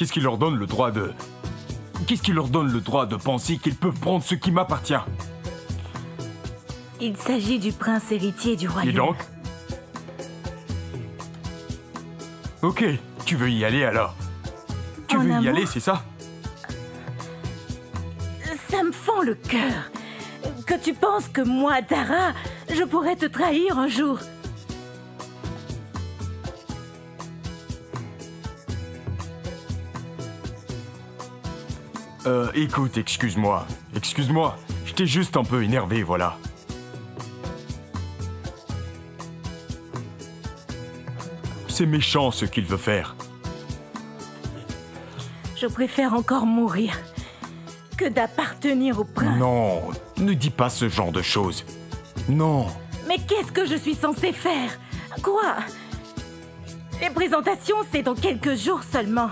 Qu'est-ce qui leur donne le droit de... Qu'est-ce qui leur donne le droit de penser qu'ils peuvent prendre ce qui m'appartient? Il s'agit du prince héritier du royaume. Et donc? Ok, tu veux y aller alors? Tu veux y aller, c'est ça? Ça me fend le cœur. Que tu penses que moi, Dara, je pourrais te trahir un jour. Écoute, excuse-moi. Excuse-moi. J'étais juste un peu énervé, voilà. C'est méchant ce qu'il veut faire. Je préfère encore mourir que d'appartenir au prince. Non, ne dis pas ce genre de choses. Non. Mais qu'est-ce que je suis censée faire? Quoi? Les présentations, c'est dans quelques jours seulement.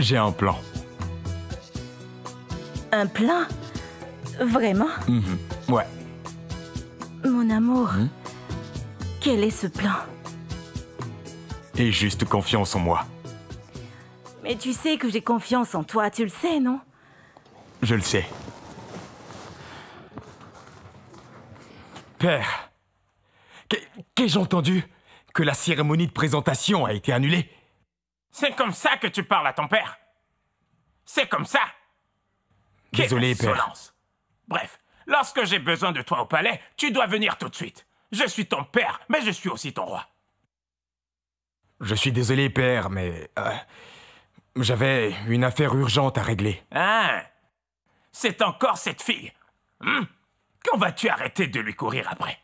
J'ai un plan. Un plan? Vraiment? Ouais. Mon amour, quel est ce plan? Aie juste confiance en moi. Mais tu sais que j'ai confiance en toi, tu le sais, non? Je le sais. Père, qu'ai-je entendu? Que la cérémonie de présentation a été annulée? C'est comme ça que tu parles à ton père? C'est comme ça? Désolé, Quelle père. insolence. Bref, lorsque j'ai besoin de toi au palais, tu dois venir tout de suite. Je suis ton père, mais je suis aussi ton roi. Je suis désolé, père, mais... j'avais une affaire urgente à régler. Ah, c'est encore cette fille. Quand vas-tu arrêter de lui courir après?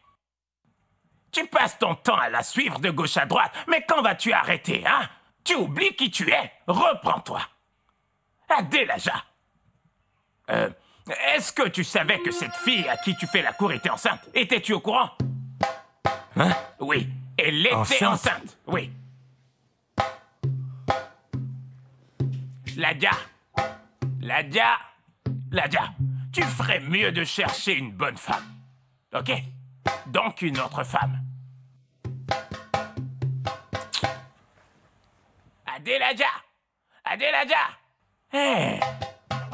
Tu passes ton temps à la suivre de gauche à droite, mais quand vas-tu arrêter, hein? Tu oublies qui tu es. Reprends-toi. Adélaja. Est-ce que tu savais que cette fille à qui tu fais la cour était enceinte? Étais-tu au courant? Hein? Oui, elle était enceinte. Oui. Ladia, tu ferais mieux de chercher une bonne femme. Ok? Donc une autre femme. Adéladia! Hé!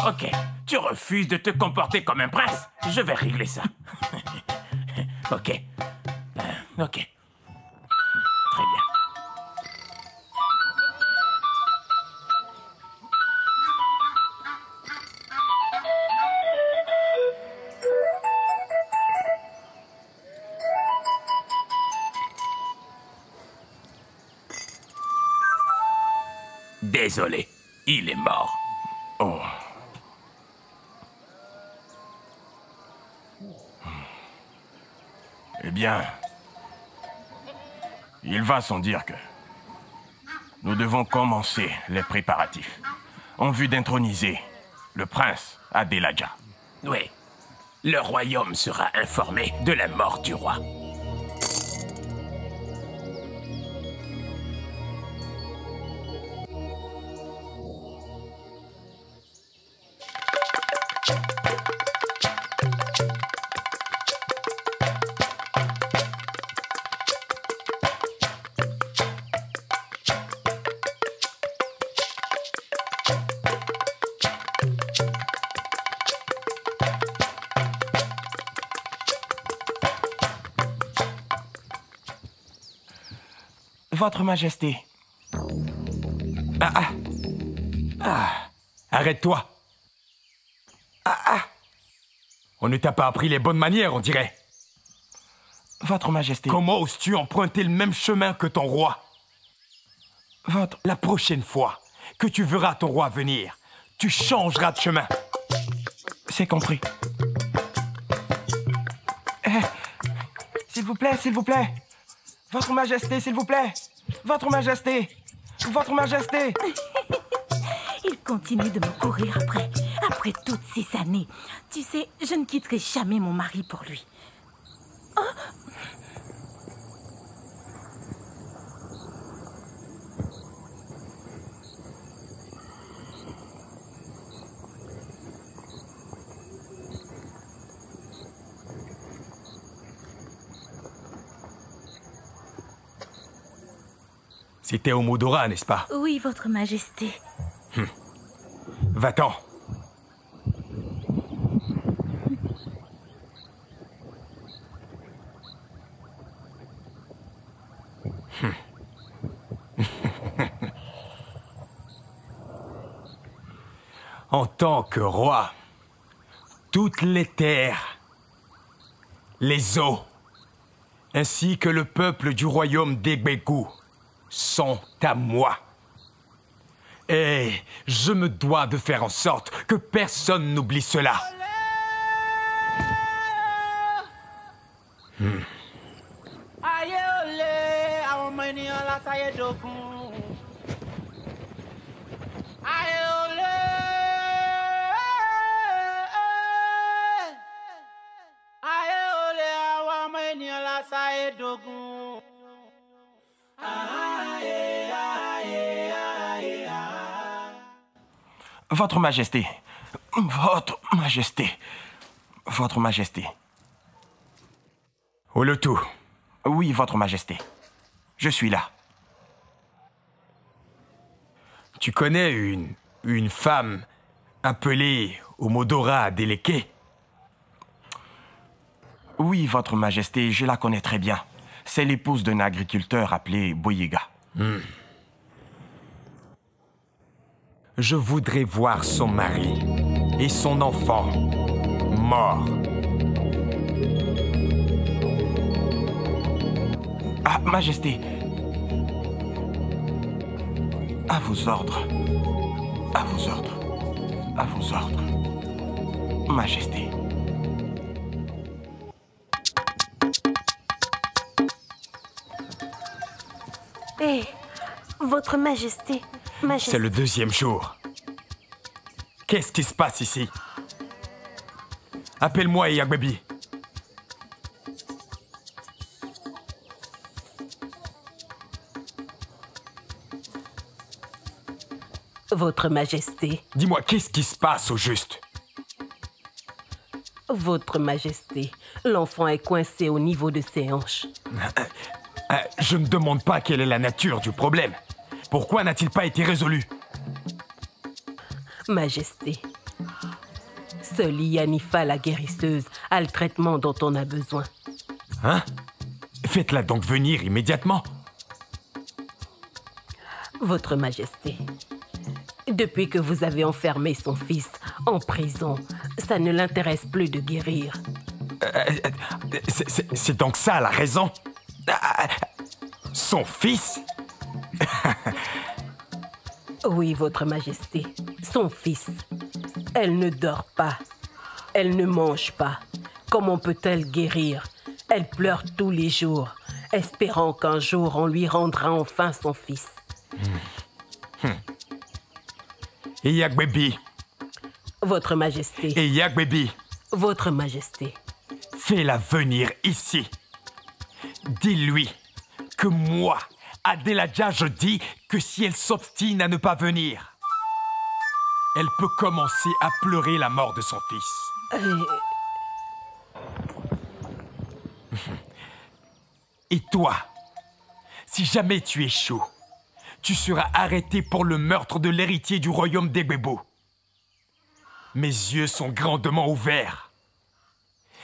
Ok, tu refuses de te comporter comme un prince. Je vais régler ça. Ok. Ok. Très bien. Désolé, il est mort. Oh. Eh bien, il va sans dire que nous devons commencer les préparatifs en vue d'introniser le prince Adélaja. Oui, le royaume sera informé de la mort du roi. Votre Majesté. Arrête-toi. On ne t'a pas appris les bonnes manières, on dirait. Votre Majesté. Comment oses-tu emprunter le même chemin que ton roi? La prochaine fois que tu verras ton roi venir, tu changeras de chemin. C'est compris. S'il vous plaît, s'il vous plaît. Votre Majesté, s'il vous plaît. Votre Majesté. Votre Majesté. Il continue de me courir après toutes ces années. Tu sais, je ne quitterai jamais mon mari pour lui. Oh! C'était au Modora, n'est-ce pas? Oui, Votre Majesté. Va-t'en. En tant que roi, toutes les terres, les eaux, ainsi que le peuple du royaume d'Egbegu sont à moi. Et je me dois de faire en sorte que personne n'oublie cela. Votre Majesté. Votre Majesté. Votre Majesté. Olotu. Oui, Votre Majesté. Je suis là. Tu connais une femme appelée Omodora Adeleke? Oui, Votre Majesté, je la connais très bien. C'est l'épouse d'un agriculteur appelé Boyega. Je voudrais voir son mari et son enfant morts. Ah, Majesté. À vos ordres. À vos ordres. À vos ordres. Majesté. Hé, Votre Majesté, C'est le deuxième jour. Qu'est-ce qui se passe ici? Appelle-moi Iyagbebi. Votre Majesté, Dis-moi, qu'est-ce qui se passe au juste? Votre Majesté, l'enfant est coincé au niveau de ses hanches. Je ne demande pas quelle est la nature du problème. Pourquoi n'a-t-il pas été résolu? Majesté, seule Yanifa, la guérisseuse, a le traitement dont on a besoin. Hein? Faites-la donc venir immédiatement. Votre Majesté, depuis que vous avez enfermé son fils en prison, ça ne l'intéresse plus de guérir. C'est donc ça la raison? Son fils? Oui, Votre Majesté, son fils. Elle ne dort pas. Elle ne mange pas. Comment peut-elle guérir? Elle pleure tous les jours, espérant qu'un jour on lui rendra enfin son fils. Iyagbebi. Votre Majesté, Iyagbebi. Votre Majesté, Fais-la venir ici. Dis-lui que moi, Adélaïa, je dis que si elle s'obstine à ne pas venir, elle peut commencer à pleurer la mort de son fils. Et toi, si jamais tu échoues, tu seras arrêté pour le meurtre de l'héritier du royaume d'Egbegu. Mes yeux sont grandement ouverts.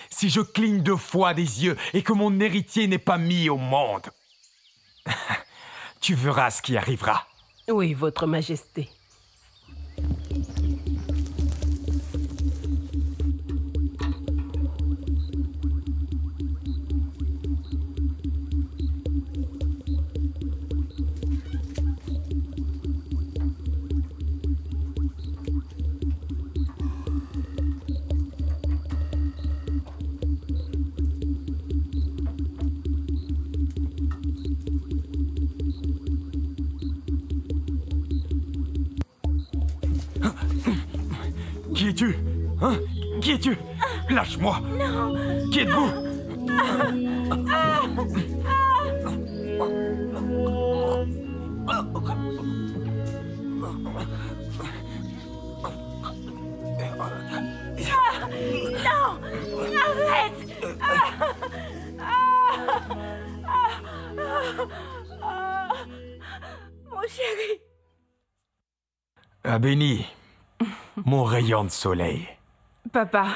Si je cligne 2 fois des yeux et que mon héritier n'est pas mis au monde, tu verras ce qui arrivera. oui, Votre Majesté. Qui es-tu? Hein? Qui es-tu? Lâche-moi! Non! Qui êtes-vous? Non! Arrête! chéri. Abeni, mon rayon de soleil. Papa,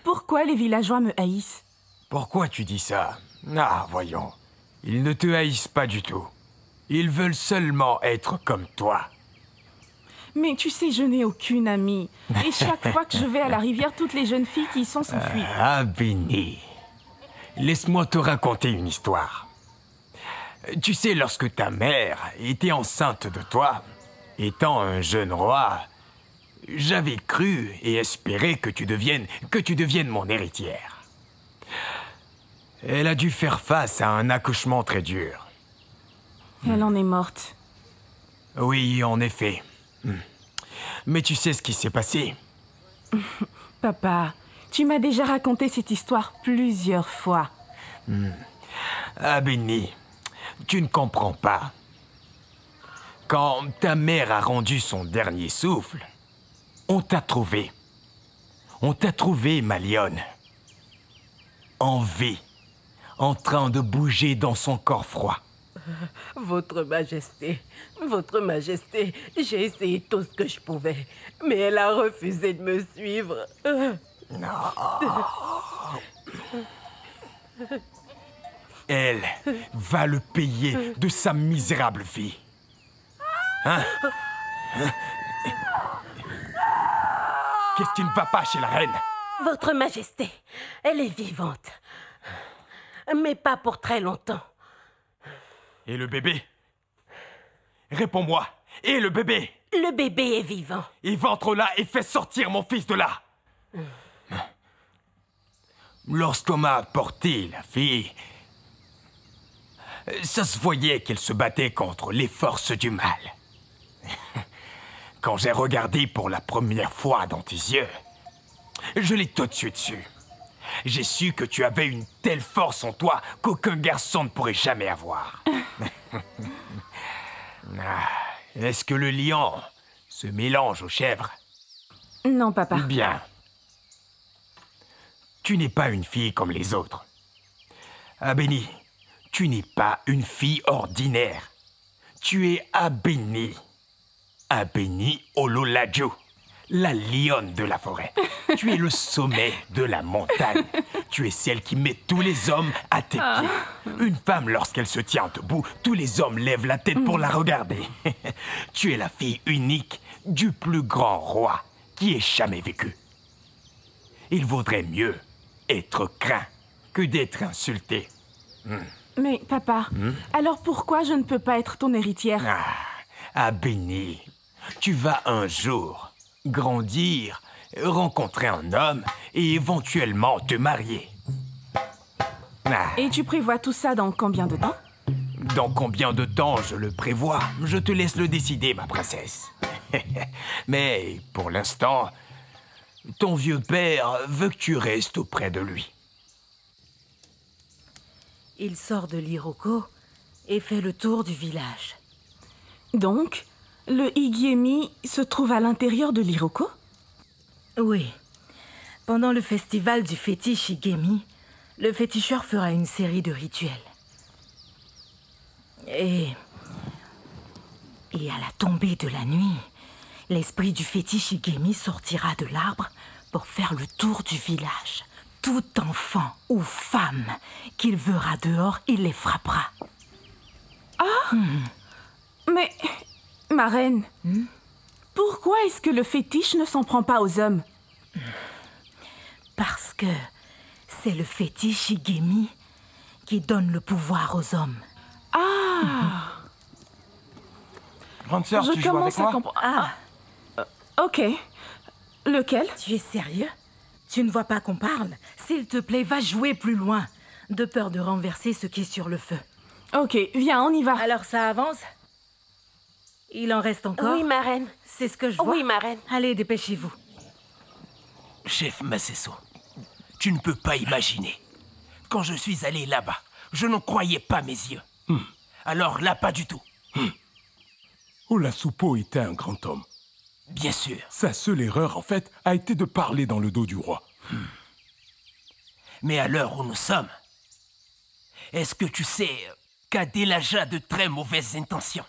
pourquoi les villageois me haïssent? Pourquoi tu dis ça? Ah, voyons. Ils ne te haïssent pas du tout. Ils veulent seulement être comme toi. Mais tu sais, je n'ai aucune amie. Et chaque fois que je vais à la rivière, toutes les jeunes filles qui y sont s'enfuient. Abeni, laisse-moi te raconter une histoire. Tu sais, lorsque ta mère était enceinte de toi, étant un jeune roi, j'avais cru et espéré que tu deviennes mon héritière. Elle a dû faire face à un accouchement très dur. Elle en est morte. Oui, en effet. Mais tu sais ce qui s'est passé? Papa, tu m'as déjà raconté cette histoire plusieurs fois. Abeni, tu ne comprends pas. Quand ta mère a rendu son dernier souffle, on t'a trouvé. On t'a trouvé, ma lionne. En vie, en train de bouger dans son corps froid. Votre Majesté, j'ai essayé tout ce que je pouvais, mais elle a refusé de me suivre. Elle va le payer de sa misérable vie. Hein? Qu'est-ce qui ne va pas chez la reine? Votre Majesté, elle est vivante, mais pas pour très longtemps. Et le bébé? Réponds-moi. Et le bébé? Le bébé est vivant. Éventre-la et fais sortir mon fils de là. Lorsqu'on m'a apporté la fille, ça se voyait qu'elle se battait contre les forces du mal. Quand j'ai regardé pour la première fois dans tes yeux, je l'ai tout de suite su. J'ai su que tu avais une telle force en toi qu'aucun garçon ne pourrait jamais avoir. Est-ce que le lion se mélange aux chèvres? Non, papa. Bien. Tu n'es pas une fille comme les autres. Abeni, tu n'es pas une fille ordinaire. Tu es Abeni. Abeni Ololaju, la lionne de la forêt. Tu es le sommet de la montagne. Tu es celle qui met tous les hommes à tes pieds. Une femme, lorsqu'elle se tient debout, tous les hommes lèvent la tête pour la regarder. Tu es la fille unique du plus grand roi qui ait jamais vécu. Il vaudrait mieux être craint que d'être insulté. Mais papa, alors pourquoi je ne peux pas être ton héritière? Abeni, tu vas un jour grandir, rencontrer un homme et éventuellement te marier. Et tu prévois tout ça dans combien de temps? Dans combien de temps je le prévois? Je te laisse le décider, ma princesse. Mais pour l'instant, ton vieux père veut que tu restes auprès de lui. Il sort de l'Iroko et fait le tour du village. Donc, le Igiemi se trouve à l'intérieur de l'Iroko? Oui. Pendant le festival du fétiche Igemi, le féticheur fera une série de rituels. Et à la tombée de la nuit, l'esprit du fétiche Igemi sortira de l'arbre pour faire le tour du village. Tout enfant ou femme qu'il verra dehors, il les frappera. Mais, ma reine, pourquoi est-ce que le fétiche ne s'en prend pas aux hommes? Parce que c'est le fétiche Igemi qui donne le pouvoir aux hommes. Grande sœur, tu Je joues avec commence à moi? comprendre. Ok. Lequel? Tu es sérieux? Tu ne vois pas qu'on parle? S'il te plaît, va jouer plus loin, de peur de renverser ce qui est sur le feu. Ok, viens, on y va. Alors ça avance? Il en reste encore? Oui, ma reine. C'est ce que je vois. Oui, ma reine. Allez, dépêchez-vous. Chef Masesso, tu ne peux pas imaginer. Quand je suis allé là-bas, je n'en croyais pas mes yeux. Alors là, pas du tout. Olasupo était un grand homme. Bien sûr. Sa seule erreur, en fait, a été de parler dans le dos du roi. Mais à l'heure où nous sommes, est-ce que tu sais qu'Adélaja a de très mauvaises intentions?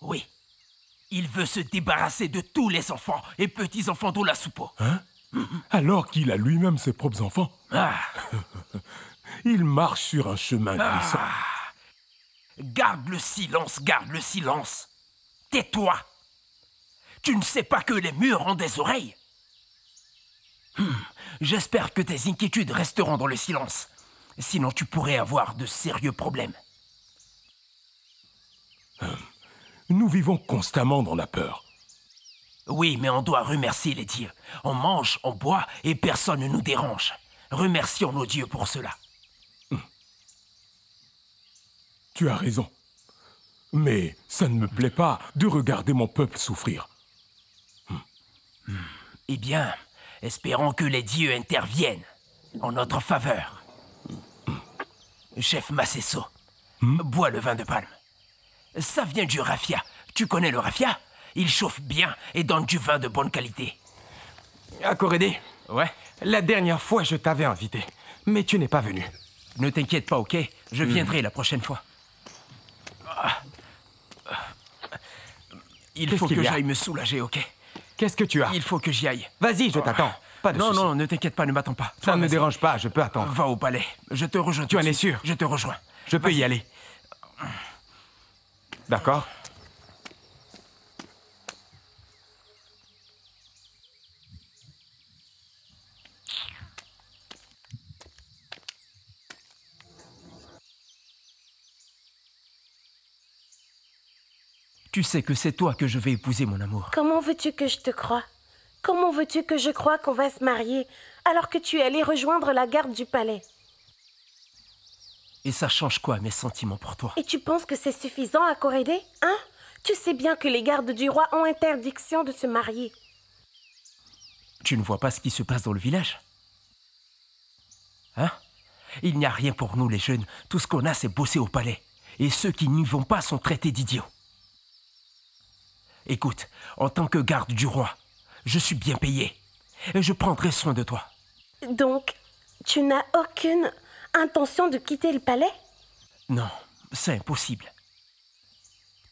Oui. Il veut se débarrasser de tous les enfants et petits-enfants d'Ola-Soupo. Hein? Alors qu'il a lui-même ses propres enfants. Ah. Il marche sur un chemin glissant. Garde le silence, garde le silence. Tais-toi. Tu ne sais pas que les murs ont des oreilles. J'espère que tes inquiétudes resteront dans le silence. Sinon, tu pourrais avoir de sérieux problèmes. Nous vivons constamment dans la peur. Oui, mais on doit remercier les dieux. On mange, on boit et personne ne nous dérange. Remercions nos dieux pour cela. Tu as raison. Mais ça ne me plaît pas de regarder mon peuple souffrir. Eh bien, espérons que les dieux interviennent en notre faveur. Chef Masesso, bois le vin de palme. Ça vient du raffia. Tu connais le raffia? Il chauffe bien et donne du vin de bonne qualité. Akorede, Ouais? la dernière fois, je t'avais invité, mais tu n'es pas venu. Ne t'inquiète pas, ok? Je viendrai la prochaine fois. Il Qu'est-ce faut qu'il que y a? j'aille me soulager, ok? Qu'est-ce que tu as? Il faut que j'y aille. Vas-y, je t'attends. Pas de Non, soucis. non, ne t'inquiète pas, ne m'attends pas. Ça ne me Vas-y. dérange pas, je peux attendre. Va au palais. Je te rejoins. Tu tout de en es suite. sûr? Je te rejoins. Je peux Vas-y. y aller. D'accord. Tu sais que c'est toi que je vais épouser, mon amour. Comment veux-tu que je te croie? Comment veux-tu que je croie qu'on va se marier alors que tu es allé rejoindre la garde du palais? Et ça change quoi, mes sentiments pour toi? Et tu penses que c'est suffisant à Korede? Hein? Tu sais bien que les gardes du roi ont interdiction de se marier. Tu ne vois pas ce qui se passe dans le village? Hein? Il n'y a rien pour nous, les jeunes. Tout ce qu'on a, c'est bosser au palais. Et ceux qui n'y vont pas sont traités d'idiots. Écoute, en tant que garde du roi, je suis bien payé. Et je prendrai soin de toi. Donc, tu n'as aucune intention de quitter le palais? Non, c'est impossible.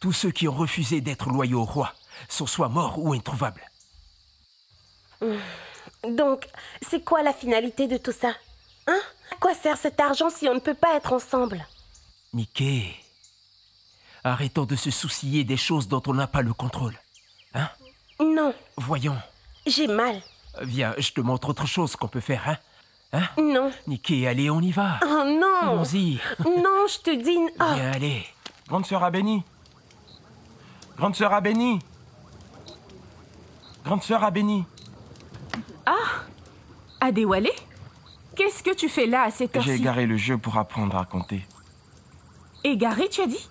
Tous ceux qui ont refusé d'être loyaux au roi sont soit morts ou introuvables. Donc, c'est quoi la finalité de tout ça? Hein? À quoi sert cet argent si on ne peut pas être ensemble? Mickey, arrêtons de se soucier des choses dont on n'a pas le contrôle. Hein? Non, Voyons. j'ai mal. Viens, je te montre autre chose qu'on peut faire, hein? Hein? Non. Mickey, allez, on y va. Oh non! Allons-y. Non, je te dis... Oh. Viens, allez. Grande sœur Abénie. Grande sœur Abénie. Grande sœur Abénie. Adéwalé? Qu'est-ce que tu fais là à cette heure-ci? J'ai égaré le jeu pour apprendre à compter. Égaré, tu as dit?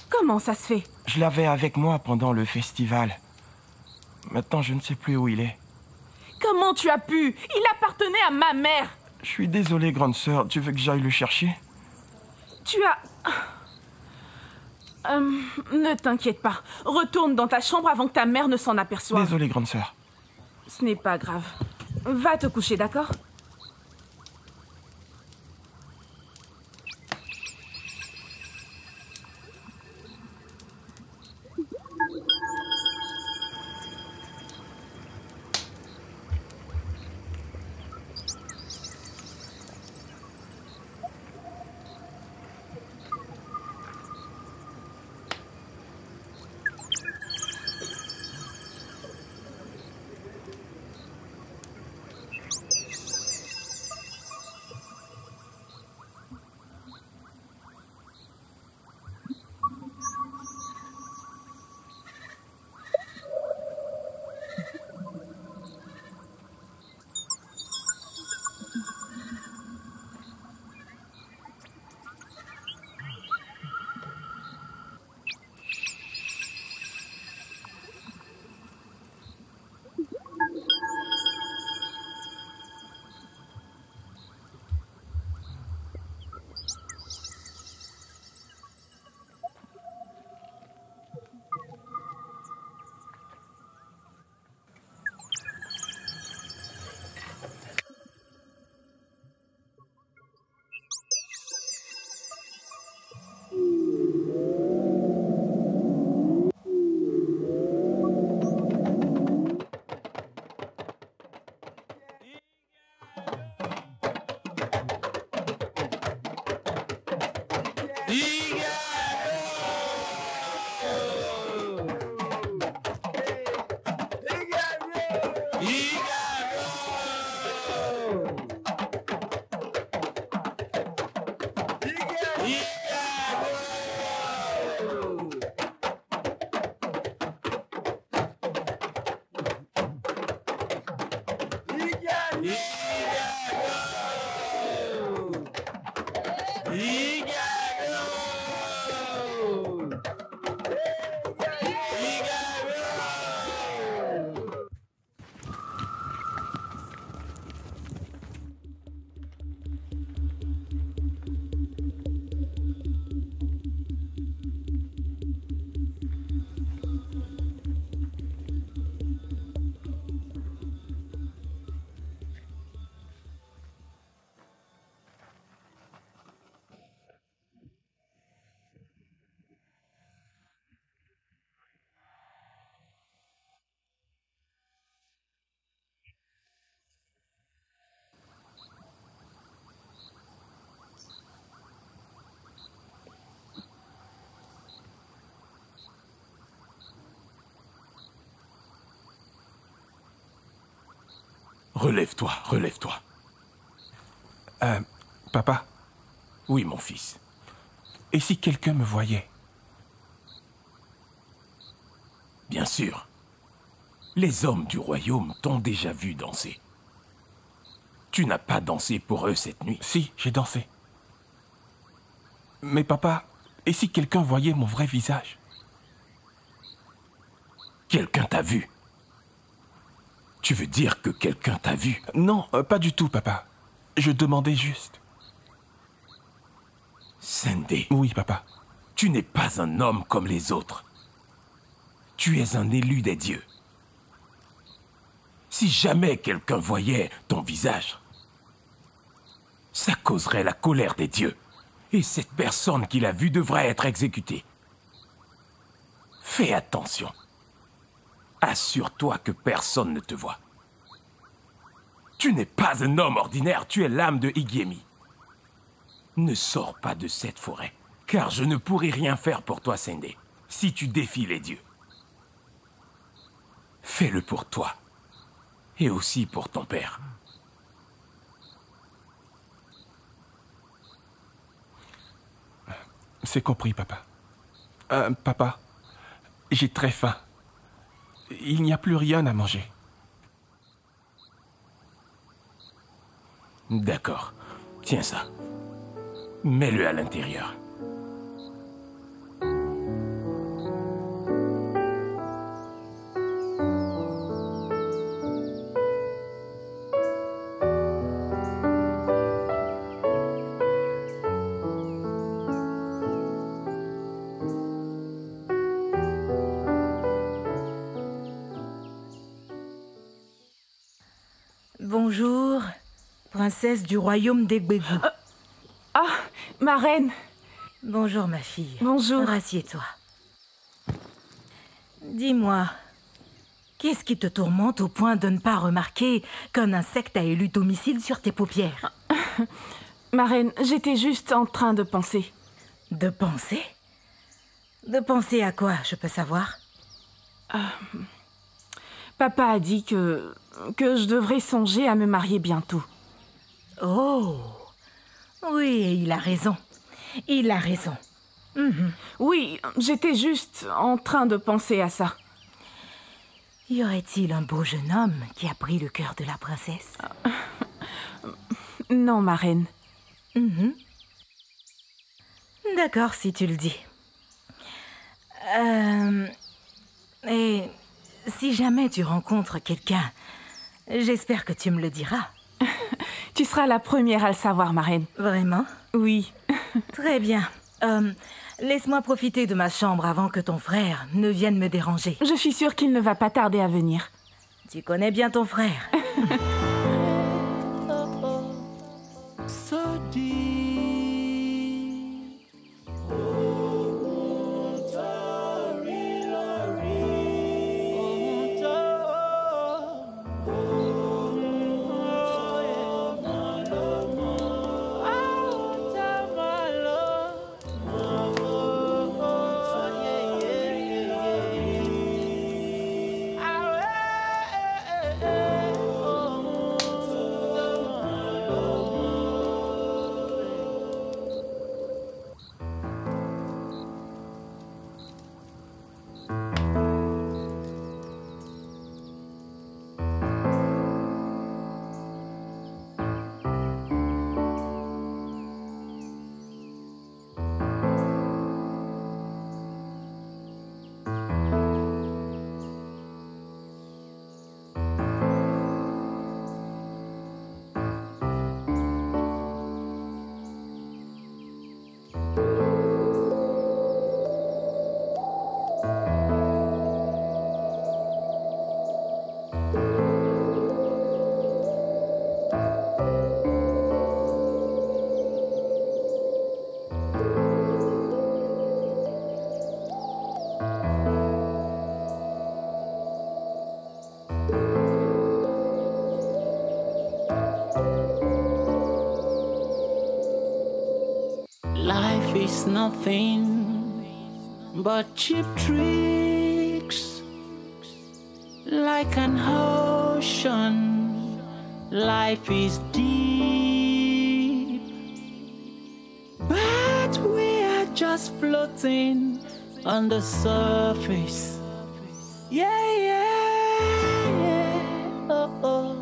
Comment ça se fait? Je l'avais avec moi pendant le festival. Maintenant, je ne sais plus où il est. Comment tu as pu? Il appartenait à ma mère. Je suis désolé, grande sœur. Tu veux que j'aille le chercher? Tu as... ne t'inquiète pas. Retourne dans ta chambre avant que ta mère ne s'en aperçoive. Désolé, grande sœur. Ce n'est pas grave. Va te coucher, d'accord? Relève-toi, relève-toi. Papa, Oui, mon fils. et si quelqu'un me voyait? Bien sûr. Les hommes du royaume t'ont déjà vu danser. Tu n'as pas dansé pour eux cette nuit. Si, j'ai dansé. Mais papa, et si quelqu'un voyait mon vrai visage? Quelqu'un t'a vu. Tu veux dire que quelqu'un t'a vu? Non, pas du tout, papa. Je demandais juste. Sendé, Oui, papa. tu n'es pas un homme comme les autres. Tu es un élu des dieux. Si jamais quelqu'un voyait ton visage, ça causerait la colère des dieux. Et cette personne qui l'a vu devrait être exécutée. Fais attention. Assure-toi que personne ne te voit. Tu n'es pas un homme ordinaire, tu es l'âme de Igemi. Ne sors pas de cette forêt, car je ne pourrai rien faire pour toi, Sendé, si tu défies les dieux. Fais-le pour toi, et aussi pour ton père. C'est compris, papa. Papa, j'ai très faim. Il n'y a plus rien à manger. D'accord, tiens ça. Mets-le à l'intérieur. Bonjour, princesse du royaume d'Egbegou. Ah, ma reine. Bonjour, ma fille. Bonjour. Rassieds-toi. Dis-moi, qu'est-ce qui te tourmente au point de ne pas remarquer qu'un insecte a élu domicile sur tes paupières? Ma reine, j'étais juste en train de penser. De penser? De penser à quoi, je peux savoir? Papa a dit que je devrais songer à me marier bientôt. Oh, oui, il a raison. Il a raison. Oui, j'étais juste en train de penser à ça. Y aurait-il un beau jeune homme qui a pris le cœur de la princesse? Non, ma reine. D'accord, si tu le dis. Et si jamais tu rencontres quelqu'un, j'espère que tu me le diras. Tu seras la première à le savoir, ma reine. Vraiment? Oui. Très bien. Laisse-moi profiter de ma chambre avant que ton frère ne vienne me déranger. Je suis sûre qu'il ne va pas tarder à venir. Tu connais bien ton frère. Life is nothing but cheap tricks, like an ocean life is deep, but we are just floating on the surface. Yeah, yeah, yeah. Oh, oh.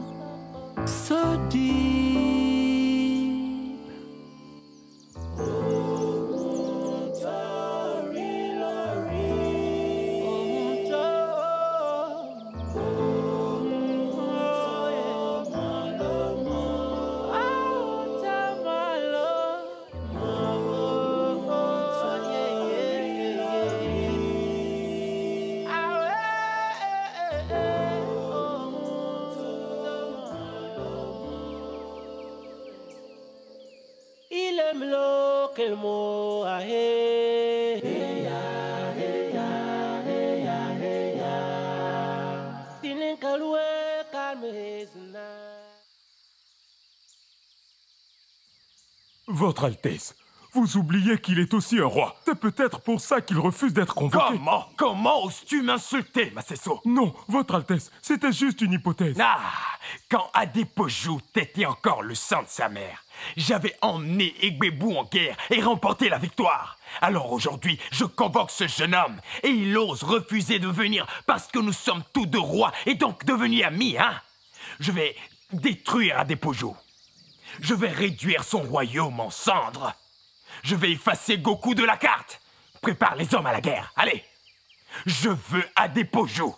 So deep. Il aime l'eau que le mot a Votre Altesse, vous oubliez qu'il est aussi un roi. C'est peut-être pour ça qu'il refuse d'être convoqué. Comment oses-tu m'insulter, Massesso? Non, Votre Altesse, c'était juste une hypothèse. Ah, quand Adepojou tétait encore le sang de sa mère, j'avais emmené Egbebou en guerre et remporté la victoire. Alors aujourd'hui, je convoque ce jeune homme et il ose refuser de venir parce que nous sommes tous deux rois et donc devenus amis, hein? Je vais détruire Adepojou. Je vais réduire son royaume en cendres. Je vais effacer Goku de la carte. Prépare les hommes à la guerre, allez. Je veux Adepojou.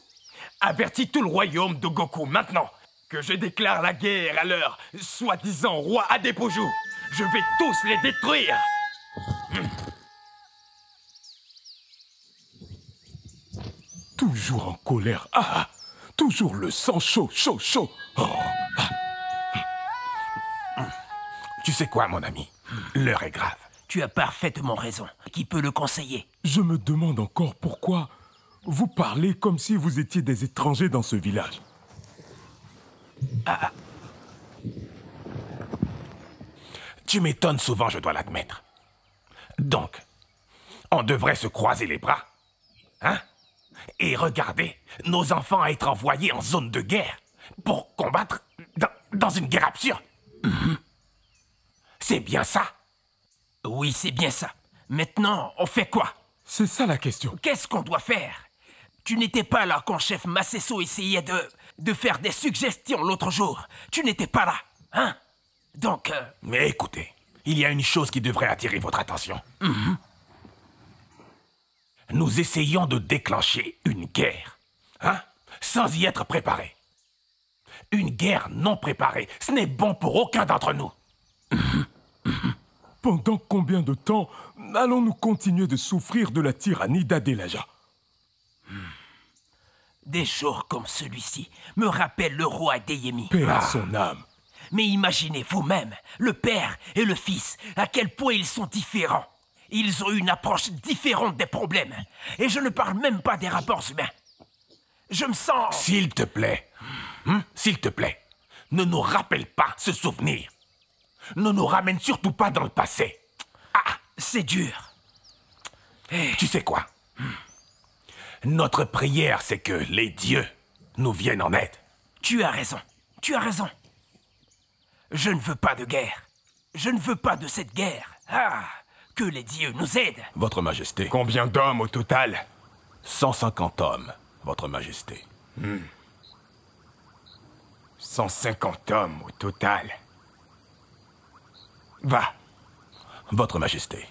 Avertis tout le royaume de Goku maintenant que je déclare la guerre à leur soi-disant roi Adepojou. Je vais tous les détruire. Toujours en colère. Ah, toujours le sang chaud, chaud, chaud. Oh, ah. Tu sais quoi, mon ami? L'heure est grave. Tu as parfaitement raison. Qui peut le conseiller? Je me demande encore pourquoi vous parlez comme si vous étiez des étrangers dans ce village. Tu m'étonnes souvent, je dois l'admettre. Donc, on devrait se croiser les bras, hein? Et regarder nos enfants être envoyés en zone de guerre pour combattre dans une guerre absurde. C'est bien ça? Oui, c'est bien ça. Maintenant, on fait quoi? C'est ça la question. Qu'est-ce qu'on doit faire? Tu n'étais pas là quand chef Massesso essayait de faire des suggestions l'autre jour. Tu n'étais pas là, hein? Donc... Mais écoutez, il y a une chose qui devrait attirer votre attention. Nous essayons de déclencher une guerre, hein? Sans y être préparés. Une guerre non préparée, ce n'est bon pour aucun d'entre nous. Pendant combien de temps allons-nous continuer de souffrir de la tyrannie d'Adelaja? Des jours comme celui-ci me rappellent le roi Adeyemi. Paix à son âme. Mais imaginez vous-même, le père et le fils, à quel point ils sont différents. Ils ont une approche différente des problèmes. Et je ne parle même pas des rapports humains. Je me sens... S'il te plaît, ne nous rappelle pas ce souvenir. Ne nous ramène surtout pas dans le passé. Ah, c'est dur. Tu sais quoi? Notre prière, c'est que les dieux nous viennent en aide. Tu as raison. Je ne veux pas de guerre. Je ne veux pas de cette guerre. Ah, que les dieux nous aident. Votre Majesté. Combien d'hommes au total? 150 hommes, Votre Majesté. 150 hommes au total. Va. Votre Majesté.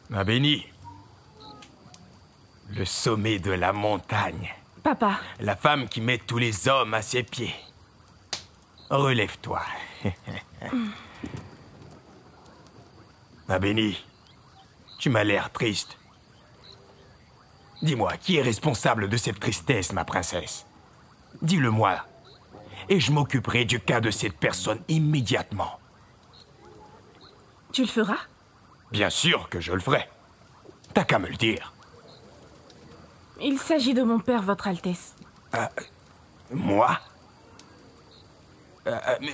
Ma bénie. Le sommet de la montagne. Papa. La femme qui met tous les hommes à ses pieds. Relève-toi. Ma bénie, tu m'as l'air triste. Dis-moi, qui est responsable de cette tristesse, ma princesse? Dis-le-moi. Et je m'occuperai du cas de cette personne immédiatement. Tu le feras? Bien sûr que je le ferai. T'as qu'à me le dire. Il s'agit de mon père, Votre Altesse. Moi?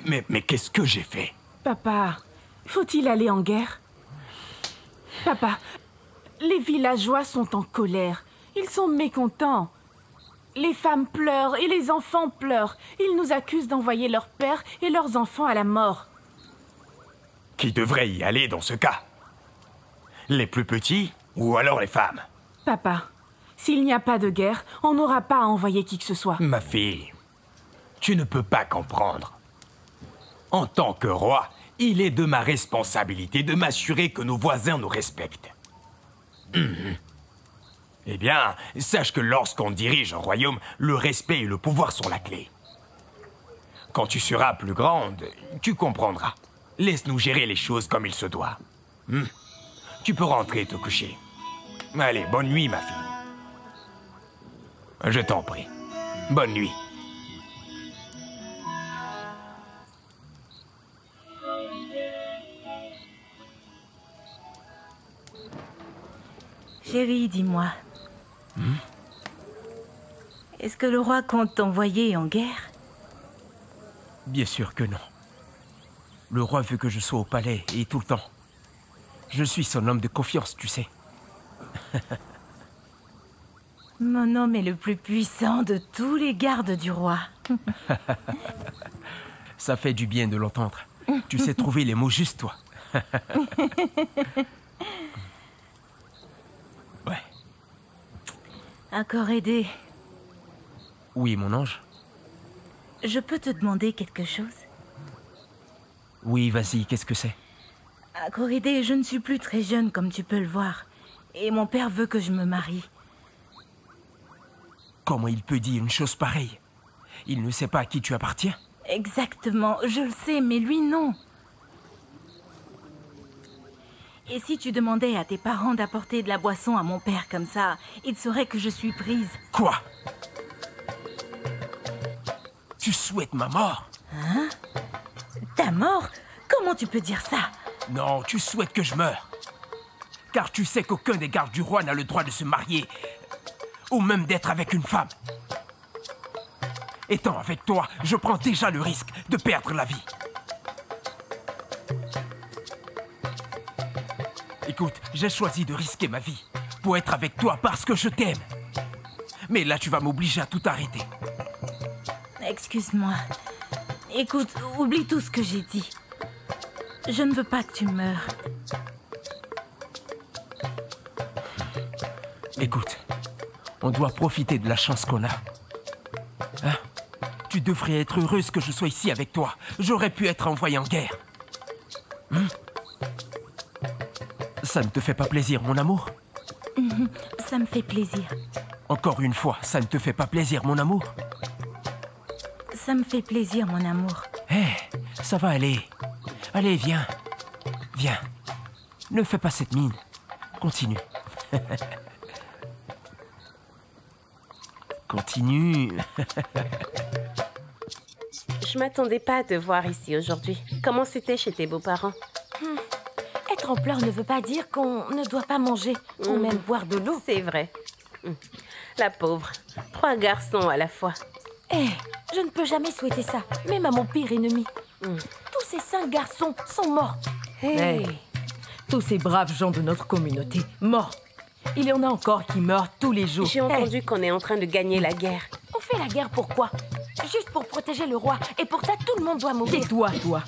Mais qu'est-ce que j'ai fait? Papa, faut-il aller en guerre? Papa, les villageois sont en colère. Ils sont mécontents. Les femmes pleurent et les enfants pleurent. Ils nous accusent d'envoyer leurs pères et leurs enfants à la mort. Qui devrait y aller dans ce cas? Les plus petits ou alors les femmes? Papa, s'il n'y a pas de guerre, on n'aura pas à envoyer qui que ce soit. Ma fille, tu ne peux pas comprendre. En tant que roi, il est de ma responsabilité de m'assurer que nos voisins nous respectent. Eh bien, sache que lorsqu'on dirige un royaume, le respect et le pouvoir sont la clé. Quand tu seras plus grande, tu comprendras. Laisse-nous gérer les choses comme il se doit. Tu peux rentrer te coucher. Allez, bonne nuit, ma fille. Je t'en prie. Bonne nuit. Chérie, dis-moi. Est-ce que le roi compte t'envoyer en guerre? Bien sûr que non. Le roi veut que je sois au palais et tout le temps. Je suis son homme de confiance, tu sais. Mon homme est le plus puissant de tous les gardes du roi. Ça fait du bien de l'entendre. Tu sais trouver les mots justes, toi. Ouais. Encore aidé. Oui, mon ange. Je peux te demander quelque chose? Oui, vas-y, qu'est-ce que c'est? À Corédé, je ne suis plus très jeune, comme tu peux le voir. Et mon père veut que je me marie. Comment il peut dire une chose pareille? Il ne sait pas à qui tu appartiens? Exactement, je le sais, mais lui, non. Et si tu demandais à tes parents d'apporter de la boisson à mon père comme ça, il saurait que je suis prise. Quoi? Tu souhaites ma mort? Hein? Ta mort? Comment tu peux dire ça? Non, tu souhaites que je meure. Car tu sais qu'aucun des gardes du roi n'a le droit de se marier, ou même d'être avec une femme. Étant avec toi, je prends déjà le risque de perdre la vie. Écoute, j'ai choisi de risquer ma vie pour être avec toi parce que je t'aime. Mais là, tu vas m'obliger à tout arrêter. Excuse-moi. Écoute, oublie tout ce que j'ai dit. Je ne veux pas que tu meures. Écoute, on doit profiter de la chance qu'on a. Hein? Tu devrais être heureuse que je sois ici avec toi. J'aurais pu être envoyé en guerre. Ça ne te fait pas plaisir, mon amour? Ça me fait plaisir. Encore une fois, ça ne te fait pas plaisir, mon amour? Ça me fait plaisir, mon amour. Hé, ça va aller. Allez, viens. Viens. Ne fais pas cette mine. Continue. Continue. Je m'attendais pas à te voir ici aujourd'hui. Comment c'était chez tes beaux-parents? Être en pleurs ne veut pas dire qu'on ne doit pas manger ou même boire de l'eau. C'est vrai. La pauvre. 3 garçons à la fois. Eh, je ne peux jamais souhaiter ça, même à mon pire ennemi. Tous ces 5 garçons sont morts. Hey. Tous ces braves gens de notre communauté, morts. Il y en a encore qui meurent tous les jours. J'ai entendu qu'on est en train de gagner la guerre. On fait la guerre pourquoi? Juste pour protéger le roi. Et pour ça, tout le monde doit mourir. Tais-toi, toi.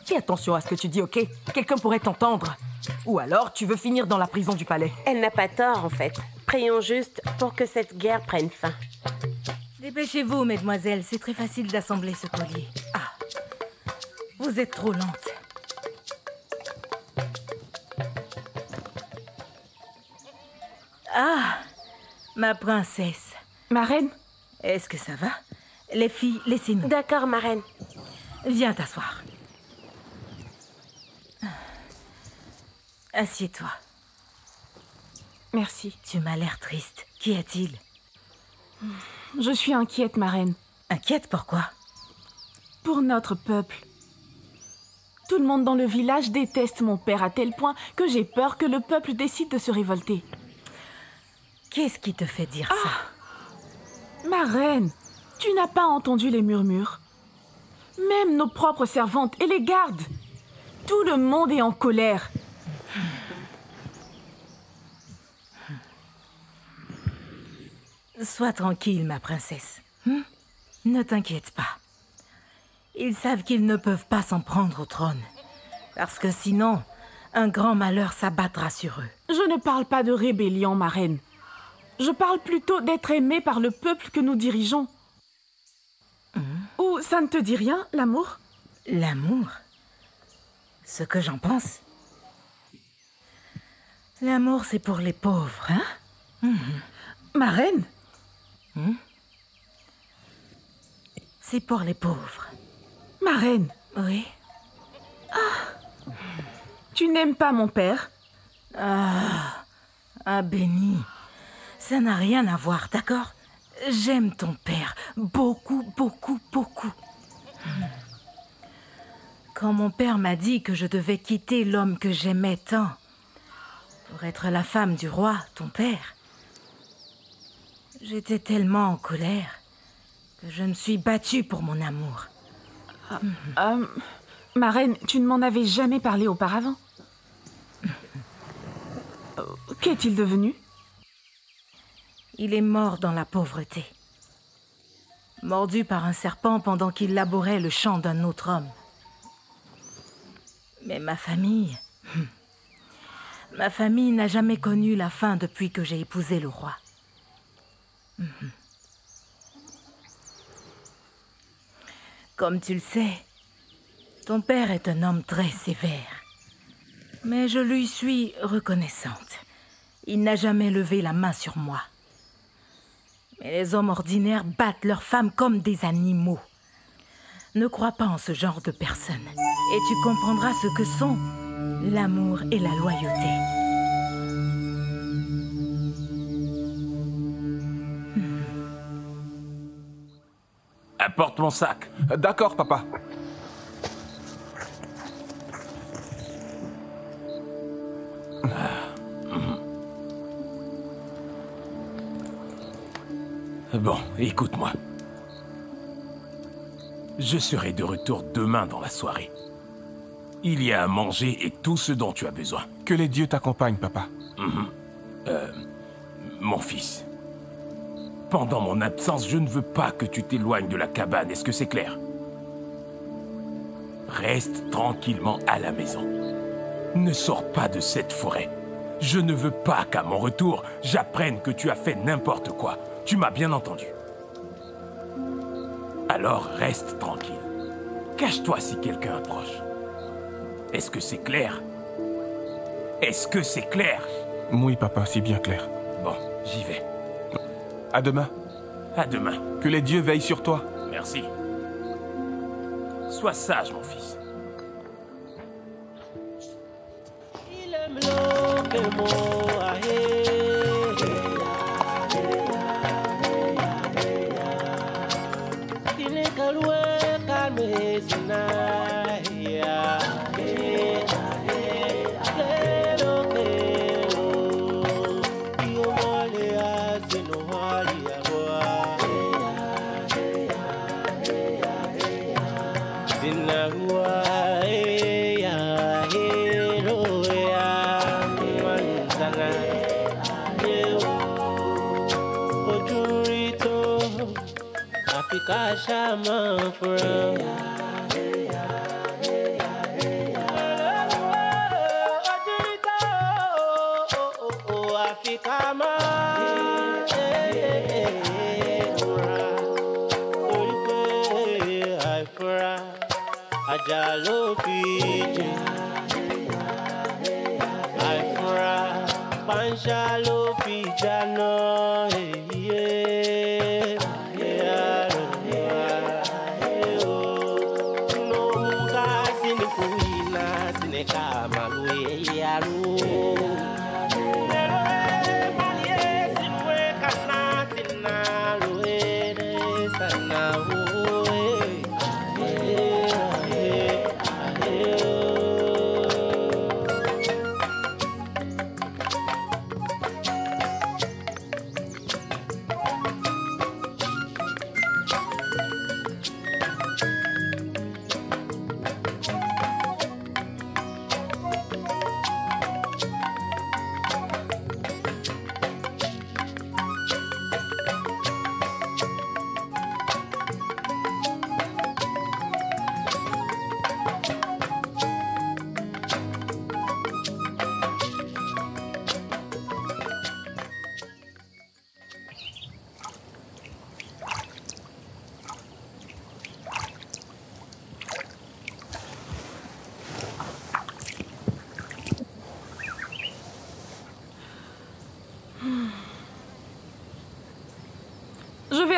Fais attention à ce que tu dis, ok? Quelqu'un pourrait t'entendre. Ou alors, tu veux finir dans la prison du palais. Elle n'a pas tort, en fait. Prions juste pour que cette guerre prenne fin. Dépêchez-vous, mesdemoiselles. C'est très facile d'assembler ce collier. Ah, vous êtes trop lente. Ah, ma princesse. Ma reine? Est-ce que ça va? Les filles, laissez-nous. D'accord, ma reine. Viens t'asseoir. Assieds-toi. Merci. Tu m'as l'air triste. Qu'y a-t-il? Je suis inquiète, ma reine. Inquiète, pourquoi? Pour notre peuple. Tout le monde dans le village déteste mon père à tel point que j'ai peur que le peuple décide de se révolter. Qu'est-ce qui te fait dire ça? Ma reine, tu n'as pas entendu les murmures. Même nos propres servantes et les gardes. Tout le monde est en colère. Sois tranquille, ma princesse. Ne t'inquiète pas. Ils savent qu'ils ne peuvent pas s'en prendre au trône. Parce que sinon, un grand malheur s'abattra sur eux. Je ne parle pas de rébellion, ma reine. Je parle plutôt d'être aimé par le peuple que nous dirigeons. Ou ça ne te dit rien, l'amour? L'amour? Ce que j'en pense? L'amour, c'est pour les pauvres, hein? Ma reine? C'est pour les pauvres. Ma reine? Oui. Tu n'aimes pas mon père? Béni. Ça n'a rien à voir, d'accord? J'aime ton père. Beaucoup, beaucoup, beaucoup. Quand mon père m'a dit que je devais quitter l'homme que j'aimais tant pour être la femme du roi, ton père, j'étais tellement en colère que je me suis battue pour mon amour. Ma reine, tu ne m'en avais jamais parlé auparavant. Qu'est-il devenu? Il est mort dans la pauvreté. Mordu par un serpent pendant qu'il labourait le champ d'un autre homme. Mais ma famille n'a jamais connu la faim depuis que j'ai épousé le roi. Comme tu le sais, ton père est un homme très sévère. Mais je lui suis reconnaissante. Il n'a jamais levé la main sur moi. Mais les hommes ordinaires battent leurs femmes comme des animaux. Ne crois pas en ce genre de personnes. Et tu comprendras ce que sont l'amour et la loyauté. Apporte mon sac. D'accord, papa. Bon, écoute-moi. Je serai de retour demain dans la soirée. Il y a à manger et tout ce dont tu as besoin. Que les dieux t'accompagnent, papa. Mon fils, pendant mon absence, je ne veux pas que tu t'éloignes de la cabane. Est-ce que c'est clair? Reste tranquillement à la maison. Ne sors pas de cette forêt. Je ne veux pas qu'à mon retour, j'apprenne que tu as fait n'importe quoi. Tu m'as bien entendu. Alors reste tranquille. Cache-toi si quelqu'un approche. Est-ce que c'est clair? Est-ce que c'est clair? Oui, papa, c'est bien clair. Bon, j'y vais. À demain. À demain. Que les dieux veillent sur toi. Merci. Sois sage, mon fils. Kashama from Ajalo Fiji Ifra Panchalo Fijano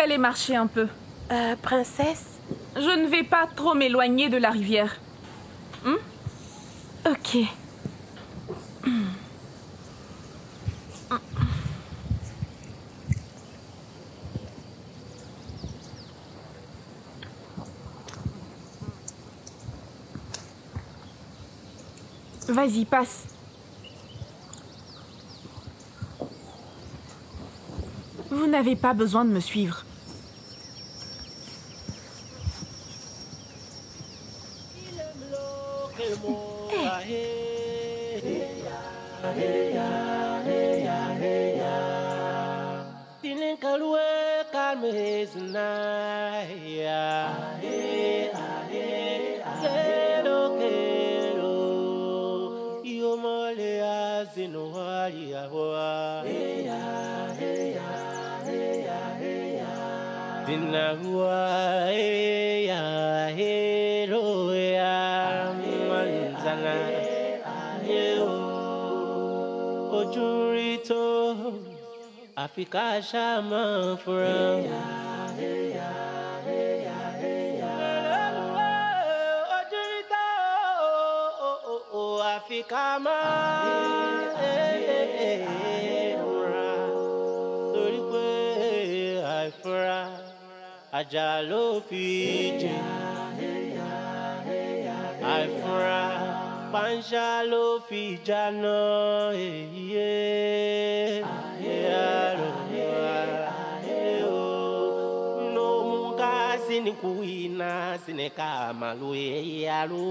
aller marcher un peu. Princesse? Je ne vais pas trop m'éloigner de la rivière. Ok. Vas-y, passe. Vous n'avez pas besoin de me suivre. Africa Shama for Africa Ajalo Fiji Ifra Panjalo Fijano No Muga Sinikuina Sineka Malue Yalu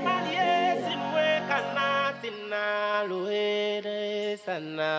Malie Sinwe Kana Sinalue Sana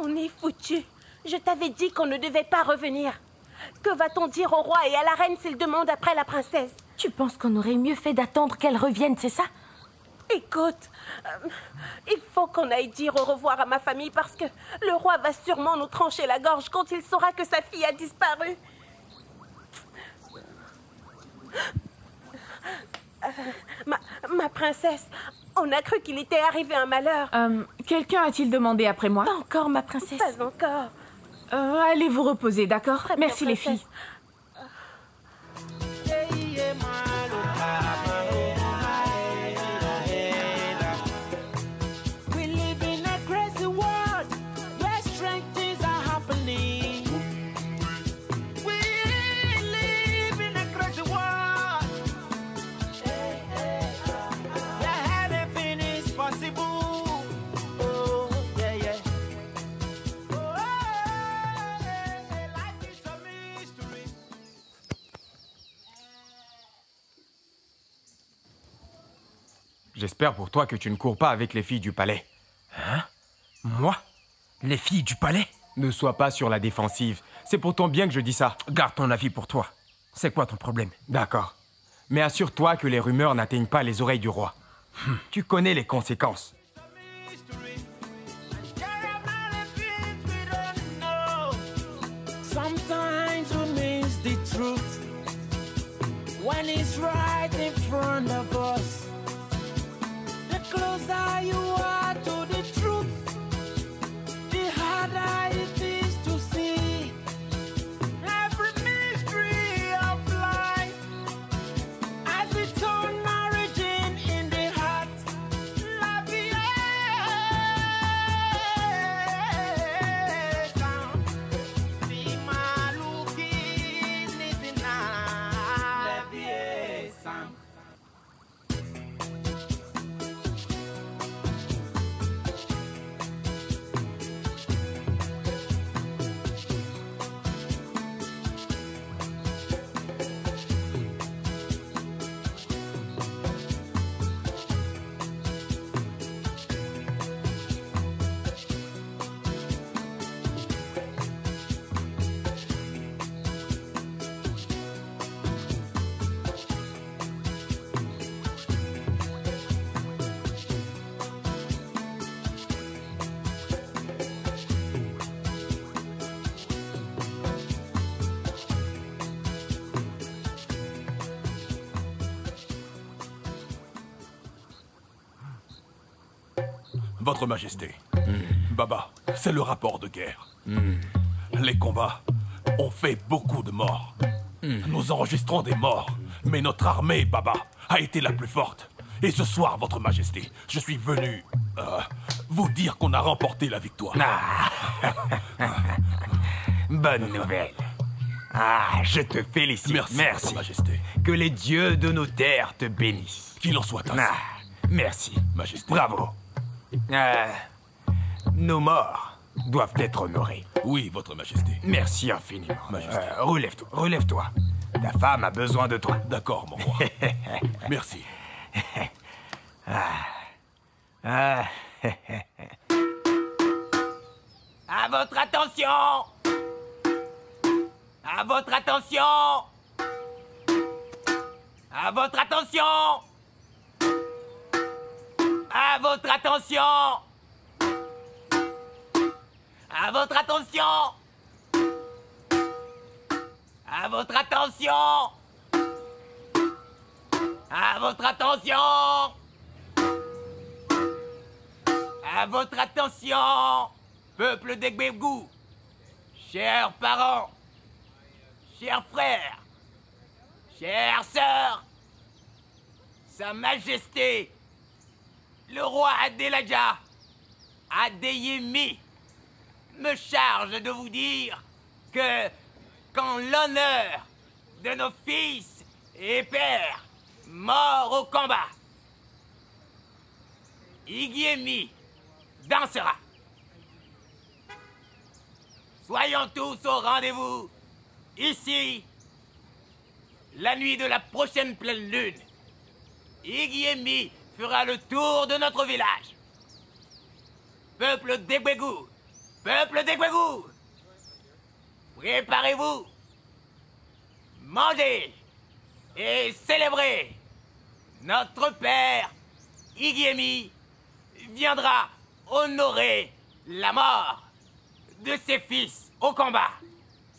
On est foutu. Je t'avais dit qu'on ne devait pas revenir. Que va-t-on dire au roi et à la reine s'ils demandent après la princesse? Tu penses qu'on aurait mieux fait d'attendre qu'elle revienne, c'est ça? Écoute, il faut qu'on aille dire au revoir à ma famille parce que le roi va sûrement nous trancher la gorge quand il saura que sa fille a disparu. Ma princesse, on a cru qu'il était arrivé un malheur. Quelqu'un a-t-il demandé après moi? Pas encore, ma princesse. Pas encore. Allez vous reposer, d'accord? Merci les filles. mystery. J'espère pour toi que tu ne cours pas avec les filles du palais. Hein? Moi? Les filles du palais? Ne sois pas sur la défensive. C'est pour ton bien que je dis ça. Garde ton avis pour toi. C'est quoi ton problème? D'accord. Mais assure-toi que les rumeurs n'atteignent pas les oreilles du roi. Tu connais les conséquences. Sometimes we miss the truth when it's right in front of us. The closer you are to the truth, the harder it is to see every mystery of life as its own origin in the heart. La vie est simple. Si maluki nizina. La vie est simple. Votre Majesté, Baba, c'est le rapport de guerre. Les combats ont fait beaucoup de morts. Nous enregistrons des morts, mais notre armée, Baba, a été la plus forte. Et ce soir, Votre Majesté, je suis venu vous dire qu'on a remporté la victoire. Bonne nouvelle. Ah, je te félicite. Merci, Votre Majesté. Que les dieux de nos terres te bénissent. Qu'il en soit ainsi. Merci. Majesté. Bravo. Nos morts doivent être honorés. Oui, Votre Majesté. Merci infiniment. Majesté. Relève-toi, relève-toi. Ta femme a besoin de toi. D'accord, mon roi. Merci. À votre attention! À votre attention! À votre attention! À votre attention! À votre attention! À votre attention! À votre attention! À votre attention! Peuple d'Egbegou! Chers parents! Chers frères! Chères sœurs! Sa Majesté! Le roi Adélaja Adéyémi me charge de vous dire que quand l'honneur de nos fils et pères morts au combat, Igiemi dansera. Soyons tous au rendez-vous, ici, la nuit de la prochaine pleine lune. Igiemi fera le tour de notre village. Peuple d'Egbegou, peuple d'Egbegou, préparez-vous, mangez et célébrez. Notre père, Igiemi, viendra honorer la mort de ses fils au combat.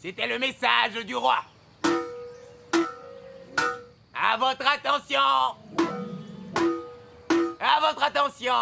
C'était le message du roi. À votre attention! À votre attention!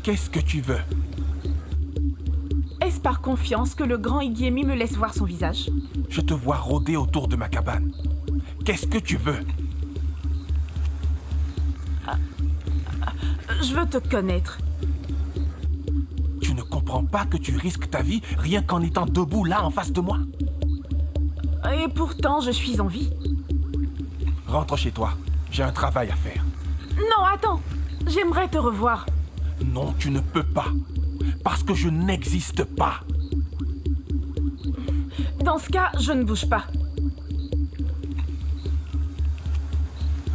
Qu'est-ce que tu veux? Est-ce par confiance que le grand Igiemi me laisse voir son visage? Je te vois rôder autour de ma cabane. Qu'est-ce que tu veux? Je veux te connaître. Tu ne comprends pas que tu risques ta vie rien qu'en étant debout là en face de moi? Et pourtant, je suis en vie. Rentre chez toi. J'ai un travail à faire. Non, attends. J'aimerais te revoir. Non, tu ne peux pas. Parce que je n'existe pas. Dans ce cas, je ne bouge pas.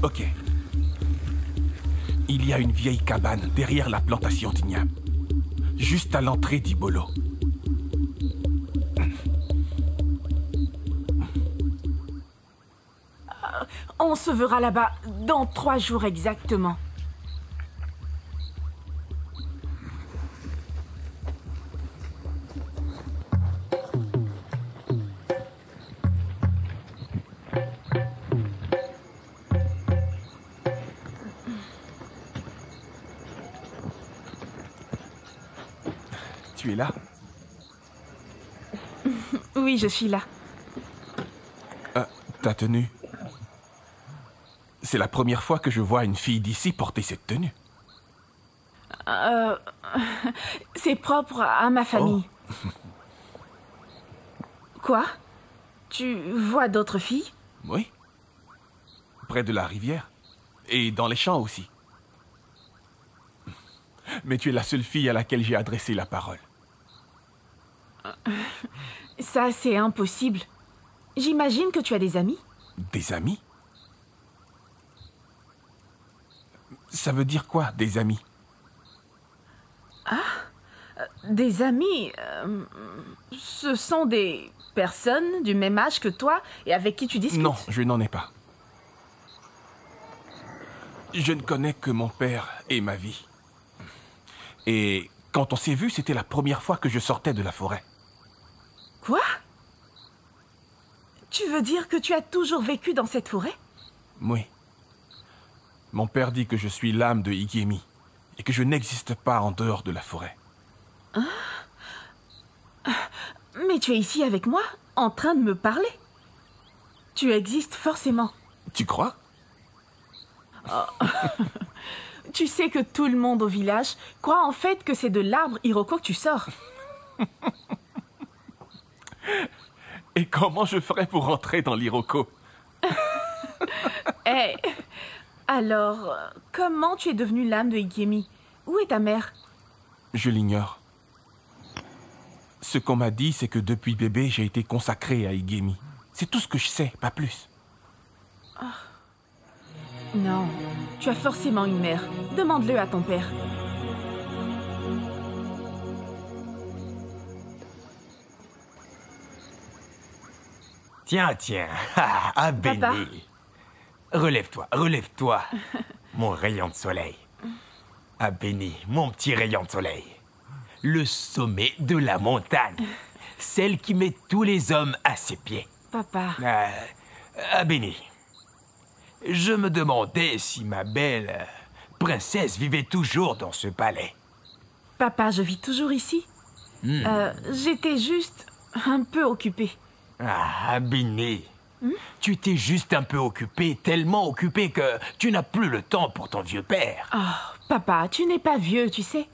Ok. Il y a une vieille cabane derrière la plantation d'igname. Juste à l'entrée d'Ibolo. On se verra là-bas dans 3 jours exactement. Tu es là? Oui, je suis là. Ta tenue. C'est la première fois que je vois une fille d'ici porter cette tenue. C'est propre à ma famille. Oh. Quoi? Tu vois d'autres filles? Oui. Près de la rivière. Et dans les champs aussi. Mais tu es la seule fille à laquelle j'ai adressé la parole. Ça, c'est impossible. J'imagine que tu as des amis? Des amis? Ça veut dire quoi, des amis? Des amis? Ce sont des personnes du même âge que toi et avec qui tu discutes? Non, je n'en ai pas. Je ne connais que mon père et ma vie. Et quand on s'est vu, c'était la première fois que je sortais de la forêt. Quoi? Tu veux dire que tu as toujours vécu dans cette forêt? Oui. Mon père dit que je suis l'âme de Igiemi et que je n'existe pas en dehors de la forêt. Hein? Mais tu es ici avec moi, en train de me parler. Tu existes forcément. Tu crois? Oh. Tu sais que tout le monde au village croit en fait que c'est de l'arbre Iroko que tu sors. Et comment je ferais pour rentrer dans l'Iroko? Hey. Alors, comment tu es devenue l'âme de Igiemi? Où est ta mère? Je l'ignore. Ce qu'on m'a dit, c'est que depuis bébé, j'ai été consacré à Igiemi. C'est tout ce que je sais, pas plus. Oh. Non, tu as forcément une mère. Demande-le à ton père. Tiens, tiens. Ah, Béni. Relève-toi, relève-toi. Mon rayon de soleil. Ah, Béni, mon petit rayon de soleil. Le sommet de la montagne. Celle qui met tous les hommes à ses pieds. Papa. Ah, Béni. Je me demandais si ma belle princesse vivait toujours dans ce palais. Papa, je vis toujours ici. J'étais juste un peu occupée. Ah, Béni. Tu étais juste un peu occupée, tellement occupée que tu n'as plus le temps pour ton vieux père. Oh, papa, tu n'es pas vieux, tu sais.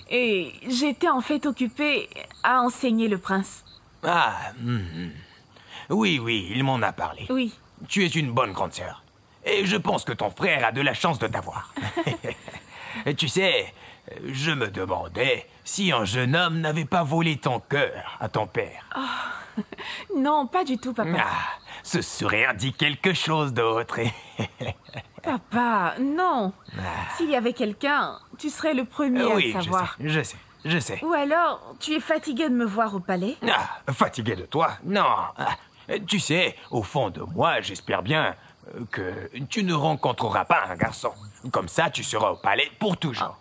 Et j'étais en fait occupée à enseigner le prince. Ah, oui, oui, il m'en a parlé. Oui. Tu es une bonne grande sœur. Et je pense que ton frère a de la chance de t'avoir. Tu sais, je me demandais si un jeune homme n'avait pas volé ton cœur à ton père. Oh, non, pas du tout, papa. Ah, ce sourire dit quelque chose d'autre. Papa, non. S'il y avait quelqu'un, tu serais le premier à le savoir. Je sais. Ou alors, tu es fatigué de me voir au palais? Ah, fatigué de toi? Non. Tu sais, au fond de moi, j'espère bien que tu ne rencontreras pas un garçon. Comme ça, tu seras au palais pour toujours.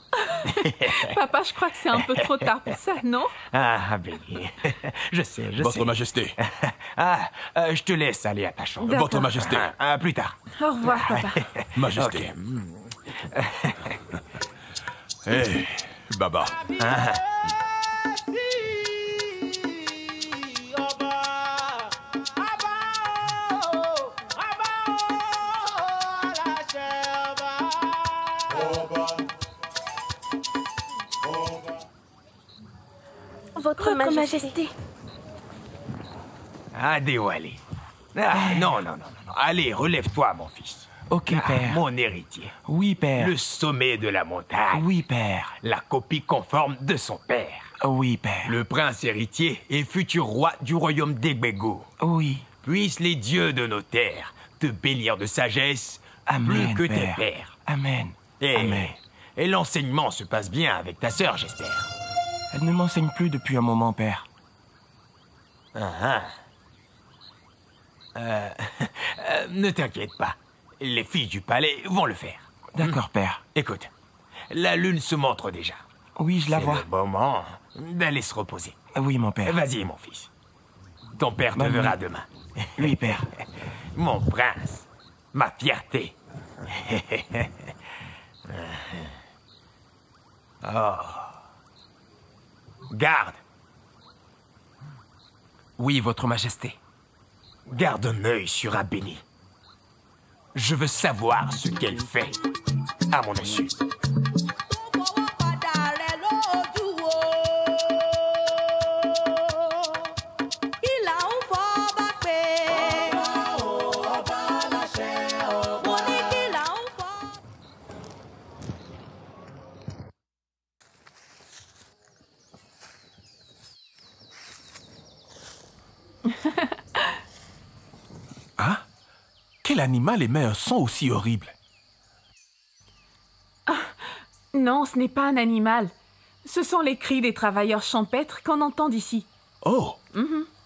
Papa, je crois que c'est un peu trop tard pour ça, non? Ah, Béni. Je sais. Votre Majesté. Je te laisse aller à ta chambre. Votre Majesté. À plus tard. Au revoir, papa. Majesté. Okay. Hé, Baba. Ah. Votre Majesté. Adéwalé. Ah, non. Allez, relève-toi, mon fils. Ok, père. Mon héritier. Oui, père. Le sommet de la montagne. Oui, père. La copie conforme de son père. Oui, père. Le prince héritier et futur roi du royaume d'Egbego. Oui. Puissent les dieux de nos terres te bénir de sagesse Amen, plus que père. tes pères. Amen. Amen. Et l'enseignement se passe bien avec ta sœur, j'espère. Elle ne m'enseigne plus depuis un moment, père. Ne t'inquiète pas. Les filles du palais vont le faire. D'accord, père. Écoute, la lune se montre déjà. Oui, je la C'est vois. le moment d'aller se reposer. Oui, mon père. Vas-y, mon fils. Ton père te Mamie. verra demain. Oui, père. Mon prince, ma fierté. Oh. Garde. Oui, Votre Majesté. Garde un œil sur Abéni. Je veux savoir ce qu'elle fait à mon insu. Hein? Quel animal émet un son aussi horrible? Non, ce n'est pas un animal. Ce sont les cris des travailleurs champêtres qu'on entend d'ici. Oh!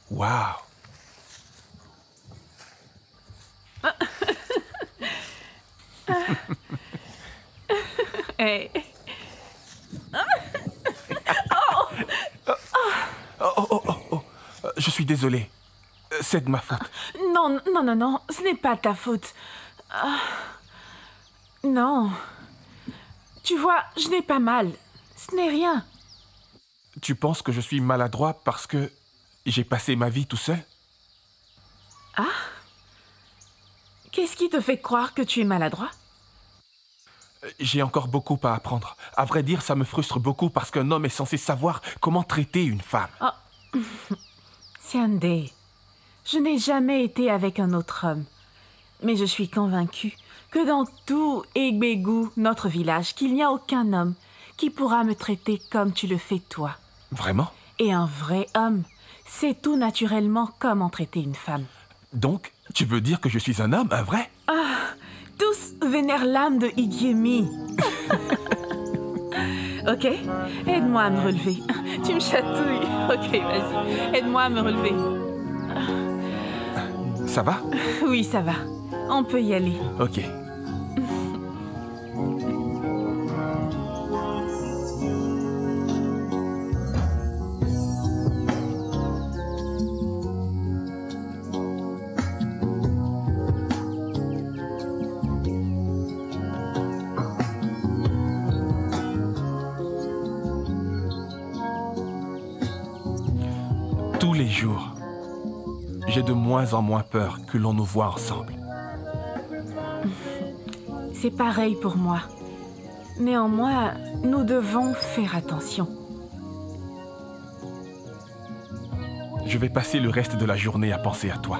Wow! Hey. Je suis désolé. C'est de ma faute. Non, ce n'est pas ta faute. Ah. Non. Tu vois, je n'ai pas mal. Ce n'est rien. Tu penses que je suis maladroit parce que j'ai passé ma vie tout seul? Ah? Qu'est-ce qui te fait croire que tu es maladroit? J'ai encore beaucoup à apprendre. À vrai dire, ça me frustre beaucoup parce qu'un homme est censé savoir comment traiter une femme. Oh. Siandé, je n'ai jamais été avec un autre homme. Mais je suis convaincue que dans tout Egbegu, notre village, qu'il n'y a aucun homme qui pourra me traiter comme tu le fais toi. Vraiment? Et un vrai homme sait tout naturellement comment traiter une femme. Donc, tu veux dire que je suis un homme, un vrai? Ah, tous vénèrent l'âme de Igiemi. Ok, aide-moi à me relever. Tu me chatouilles. Ok, vas-y, aide-moi à me relever. Ça va? Oui, ça va. On peut y aller. Ok. Tous les jours, j'ai de moins en moins peur que l'on nous voit ensemble. C'est pareil pour moi. Néanmoins, nous devons faire attention. Je vais passer le reste de la journée à penser à toi.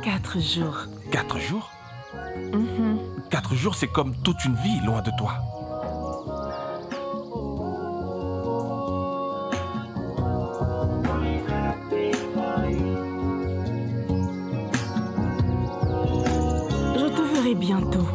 4 jours. 4 jours? 4 jours, c'est comme toute une vie loin de toi. Je te verrai bientôt.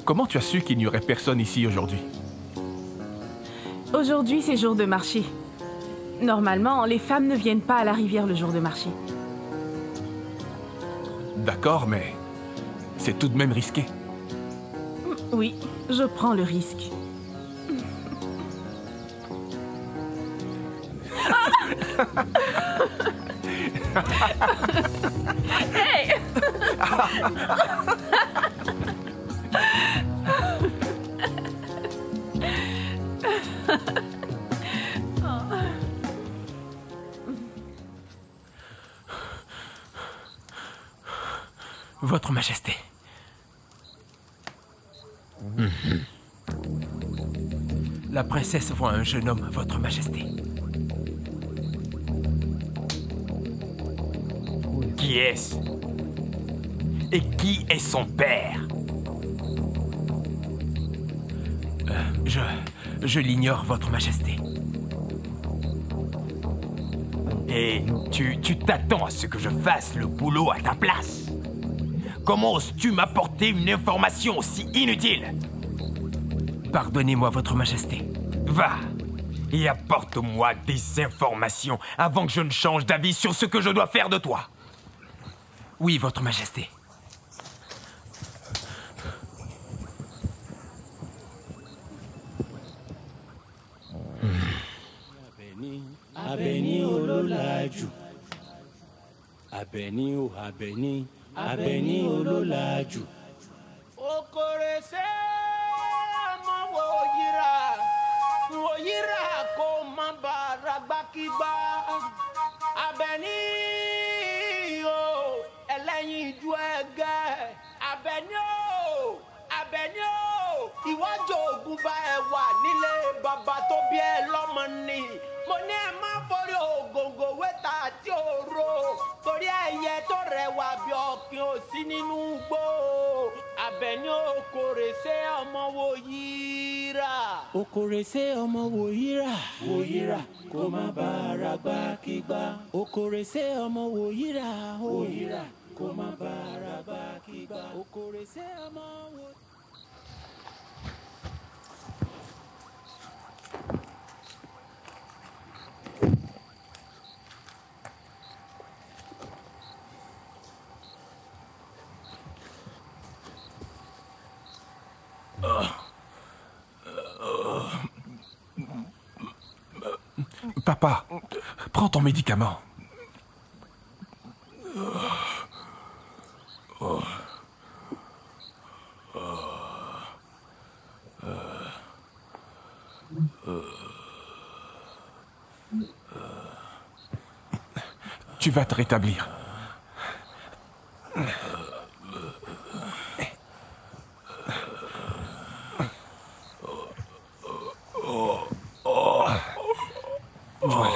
Comment tu as su qu'il n'y aurait personne ici aujourd'hui? Aujourd'hui, c'est jour de marché. Normalement, les femmes ne viennent pas à la rivière le jour de marché. D'accord, mais c'est tout de même risqué. Oui, je prends le risque. Hey! Votre Majesté. La princesse voit un jeune homme, Votre Majesté. Qui est-ce? Et qui est son père? Je l'ignore, Votre Majesté. Et tu t'attends à ce que je fasse le boulot à ta place? Comment oses-tu m'apporter une information aussi inutile? Pardonnez-moi, Votre Majesté. Va et apporte-moi des informations avant que je ne change d'avis sur ce que je dois faire de toi. Oui, Votre Majesté. Abeni ololaju. Abeni o Abeni. Abeni ololaju. Okore se mo wo yira kó má bàa gbàkígbà. Abeni o ẹlẹ́yinjú ẹgẹ́. Abeni o ìwọ jogún bá ẹ wà nílé bàbá tó bí ẹ lọ́mọ ni. Mo ní ẹ má forí ògòǹgò wẹ́tà àti òro torí ẹyẹ tó rẹwà bí ọ̀kín ò sí nínú igbó. Abẹ́ni Okòrèsé ọmọ Wòyíra. Okòrèsé ọmọ Wòyíra. Wòyíra kó má bàa gbàkígbà. Okòrèsé ọmọ Wòyíra. Wòyíra kó má bàa gbàkígbà. Okòrèsé ọmọ Wòyíra. Papa, prends ton médicament. Tu vas te rétablir. Voilà.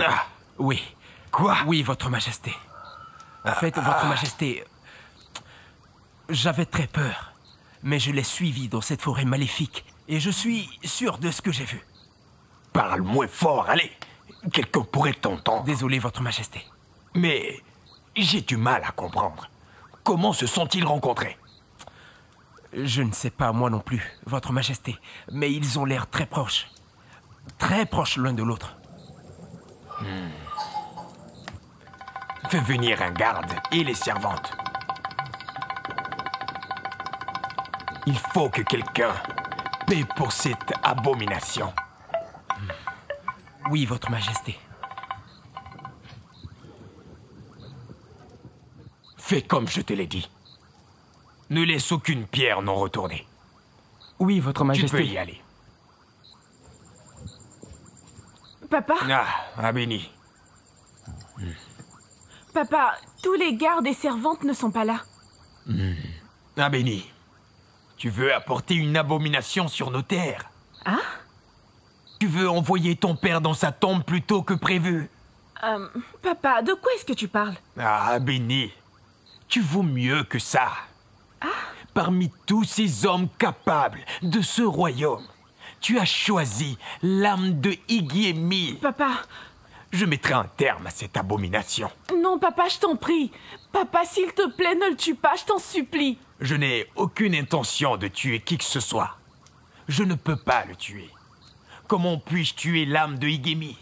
Ah, oui. Quoi? Oui, Votre Majesté. En fait, Votre Majesté, j'avais très peur. Mais je l'ai suivi dans cette forêt maléfique. Et je suis sûr de ce que j'ai vu. Parle moins fort, allez. Quelqu'un pourrait t'entendre. Désolé, Votre Majesté. Mais j'ai du mal à comprendre. Comment se sont-ils rencontrés? Je ne sais pas, moi non plus, Votre Majesté. Mais ils ont l'air très proches. Très proches l'un de l'autre. Fais venir un garde et les servantes. Il faut que quelqu'un paie pour cette abomination. Oui, Votre Majesté. Fais comme je te l'ai dit. Ne laisse aucune pierre non retournée. Oui, Votre Majesté. Tu peux y aller. Papa, Abéni. papa, tous les gardes et servantes ne sont pas là. Abéni, tu veux apporter une abomination sur nos terres? Hein? Tu veux envoyer ton père dans sa tombe plus tôt que prévu? Papa, de quoi est-ce que tu parles? Abéni, tu vaux mieux que ça. Parmi tous ces hommes capables de ce royaume, tu as choisi l'âme de Igiemi. Papa. Je mettrai un terme à cette abomination. Non, papa, je t'en prie. Papa, s'il te plaît, ne le tue pas, je t'en supplie. Je n'ai aucune intention de tuer qui que ce soit. Je ne peux pas le tuer. Comment puis-je tuer l'âme de Igiemi?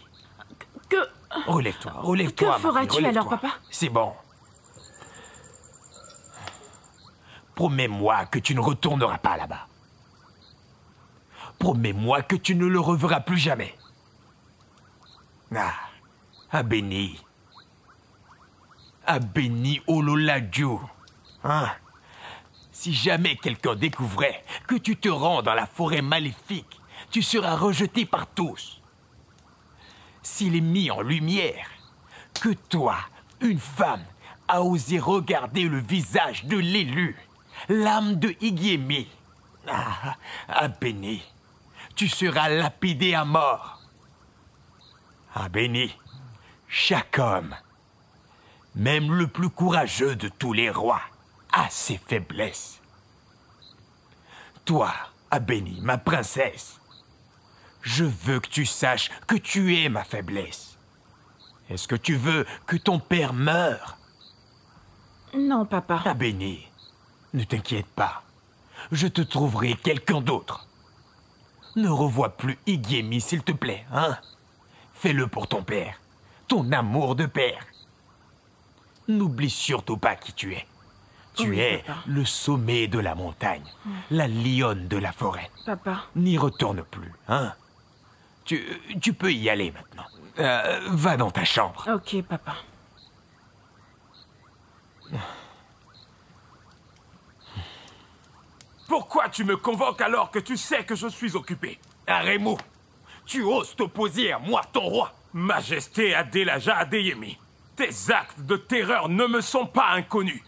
Relève-toi, relève-toi. Que feras-tu alors, papa? C'est bon. Promets-moi que tu ne retourneras pas là-bas. Promets-moi que tu ne le reverras plus jamais. Abéni. Abéni Ololadju. Si jamais quelqu'un découvrait que tu te rends dans la forêt maléfique, tu seras rejeté par tous. S'il est mis en lumière que toi, une femme, a osé regarder le visage de l'élu, l'âme de Igiemi, Abéni, tu seras lapidé à mort. Abéni, chaque homme, même le plus courageux de tous les rois, a ses faiblesses. Toi, Abéni, ma princesse, je veux que tu saches que tu es ma faiblesse. Est-ce que tu veux que ton père meure? Non, papa. Abéni, ne t'inquiète pas. Je te trouverai quelqu'un d'autre. Ne revois plus Igiemi, s'il te plaît, hein? Fais-le pour ton père, ton amour de père. N'oublie surtout pas qui tu es. Tu es papa. le sommet de la montagne, la lionne de la forêt. Papa. N'y retourne plus, hein? Tu peux y aller maintenant. Va dans ta chambre. Ok, papa. Pourquoi tu me convoques alors que tu sais que je suis occupé? Aremu, tu oses t'opposer à moi, ton roi? Majesté Adelaja Adeyemi, tes actes de terreur ne me sont pas inconnus.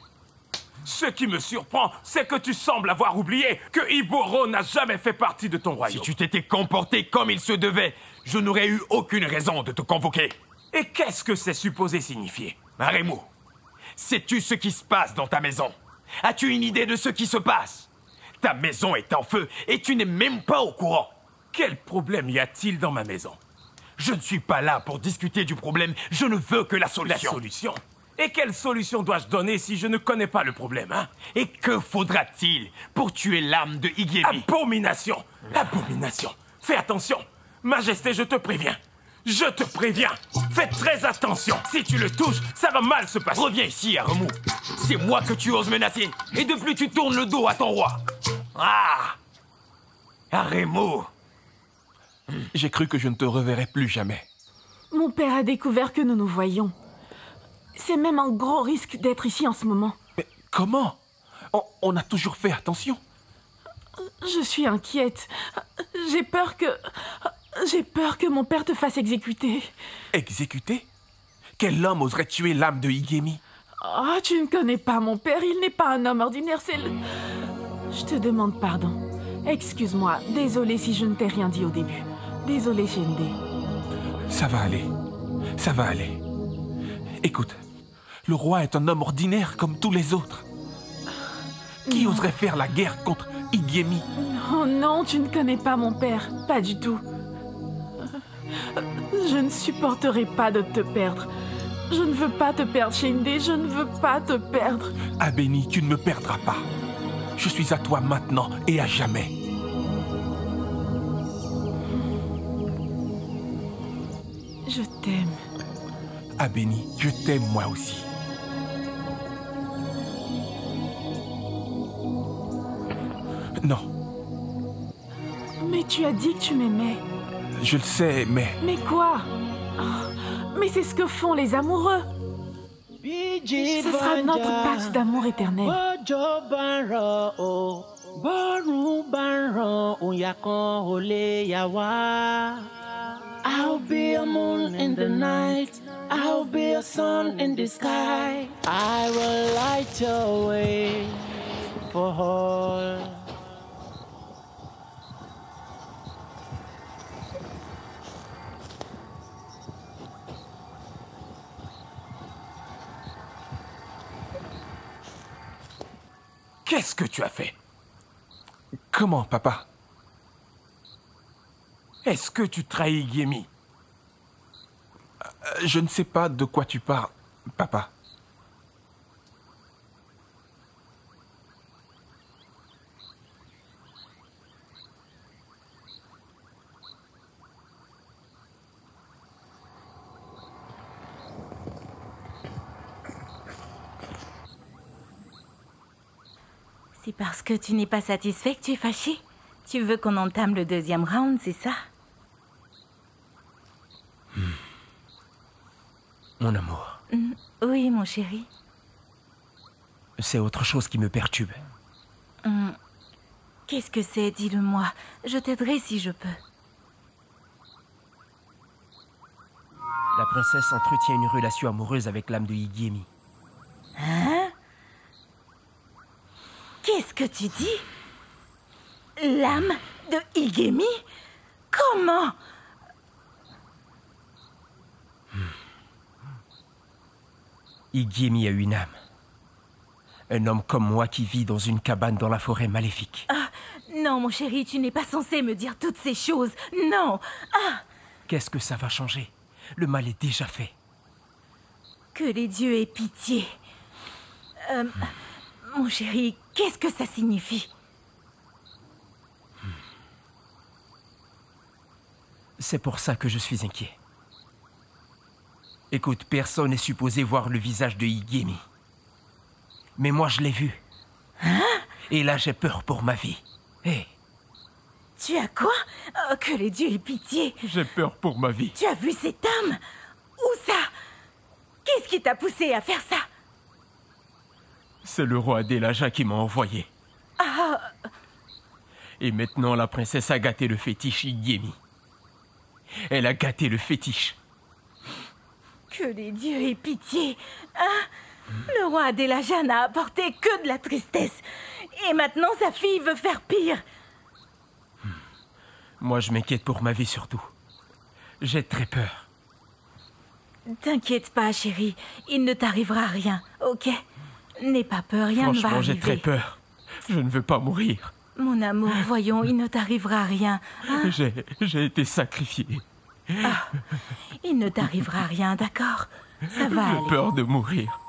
Ce qui me surprend, c'est que tu sembles avoir oublié que Iboro n'a jamais fait partie de ton royaume. Si tu t'étais comporté comme il se devait, je n'aurais eu aucune raison de te convoquer. Et qu'est-ce que c'est supposé signifier? Aremu, sais-tu ce qui se passe dans ta maison? As-tu une idée de ce qui se passe? Ta maison est en feu et tu n'es même pas au courant. Quel problème y a-t-il dans ma maison? Je ne suis pas là pour discuter du problème, je ne veux que la solution. La solution? Et quelle solution dois-je donner si je ne connais pas le problème, hein? Et que faudra-t-il pour tuer l'âme de Igiemi? Abomination! Abomination! Fais attention! Majesté, je te préviens! Je te préviens! Fais très attention! Si tu le touches, ça va mal se passer! Reviens ici, Aremu! C'est moi que tu oses menacer! Et de plus tu tournes le dos à ton roi! Aremu! J'ai cru que je ne te reverrais plus jamais. Mon père a découvert que nous nous voyons. C'est même un gros risque d'être ici en ce moment. Mais comment? On a toujours fait attention. Je suis inquiète. J'ai peur que mon père te fasse exécuter. Exécuter? Quel homme oserait tuer l'âme de Igiemi? Oh, tu ne connais pas mon père. Il n'est pas un homme ordinaire, c'est le... Je te demande pardon. Excuse-moi. Désolée si je ne t'ai rien dit au début. Désolée, Shende. Ça va aller. Ça va aller. Écoute, Le roi est un homme ordinaire comme tous les autres. Qui oserait faire la guerre contre Igemi? Oh non, tu ne connais pas mon père. Pas du tout. Je ne supporterai pas de te perdre. Je ne veux pas te perdre, Shinde. Je ne veux pas te perdre. Abeni, tu ne me perdras pas. Je suis à toi maintenant et à jamais. Je t'aime. Abeni, je t'aime moi aussi. Non. Mais tu as dit que tu m'aimais. Je le sais, mais... Mais quoi? Oh, mais c'est ce que font les amoureux. Ce sera notre pacte d'amour éternel. I'll be a moon in the night, I'll be a sun in the sky. I will light your way for all. Qu'est-ce que tu as fait? Comment, papa? Est-ce que tu trahis Igemi? Je ne sais pas de quoi tu parles, papa. C'est parce que tu n'es pas satisfait que tu es fâché? Tu veux qu'on entame le deuxième round, c'est ça? Mon amour. Oui, mon chéri. C'est autre chose qui me perturbe. Qu'est-ce que c'est? Dis-le-moi. Je t'aiderai si je peux. La princesse entretient une relation amoureuse avec l'âme de Igemi. Hein? Qu'est-ce que tu dis? L'âme de Igemi? Comment? Igemi a une âme. Un homme comme moi qui vit dans une cabane dans la forêt maléfique. Ah, non, mon chéri, tu n'es pas censé me dire toutes ces choses. Non. Ah. Qu'est-ce que ça va changer? Le mal est déjà fait. Que les dieux aient pitié. Mon chéri, qu'est-ce que ça signifie? C'est pour ça que je suis inquiet. Écoute, personne n'est supposé voir le visage de Igemi. Mais moi, je l'ai vu. Hein? Et là, j'ai peur pour ma vie. Hé! Tu as quoi? Oh, que les dieux aient pitié. J'ai peur pour ma vie. Tu as vu cette âme? Où ça? Qu'est-ce qui t'a poussé à faire ça? C'est le roi Adelaja qui m'a envoyé. Ah. Et maintenant, la princesse a gâté le fétiche Igemi. Elle a gâté le fétiche. Que les dieux aient pitié. Hein? Le roi Adelaja n'a apporté que de la tristesse. Et maintenant, sa fille veut faire pire. Moi, je m'inquiète pour ma vie surtout. J'ai très peur. T'inquiète pas, chérie. Il ne t'arrivera rien, ok? N'aie pas peur, rien ne va Franchement, arriver. j'ai très peur. Je ne veux pas mourir. Mon amour, voyons, il ne t'arrivera rien. Hein? J'ai été sacrifié. Ah, il ne t'arrivera rien, d'accord? Ça va aller. J'ai peur de mourir.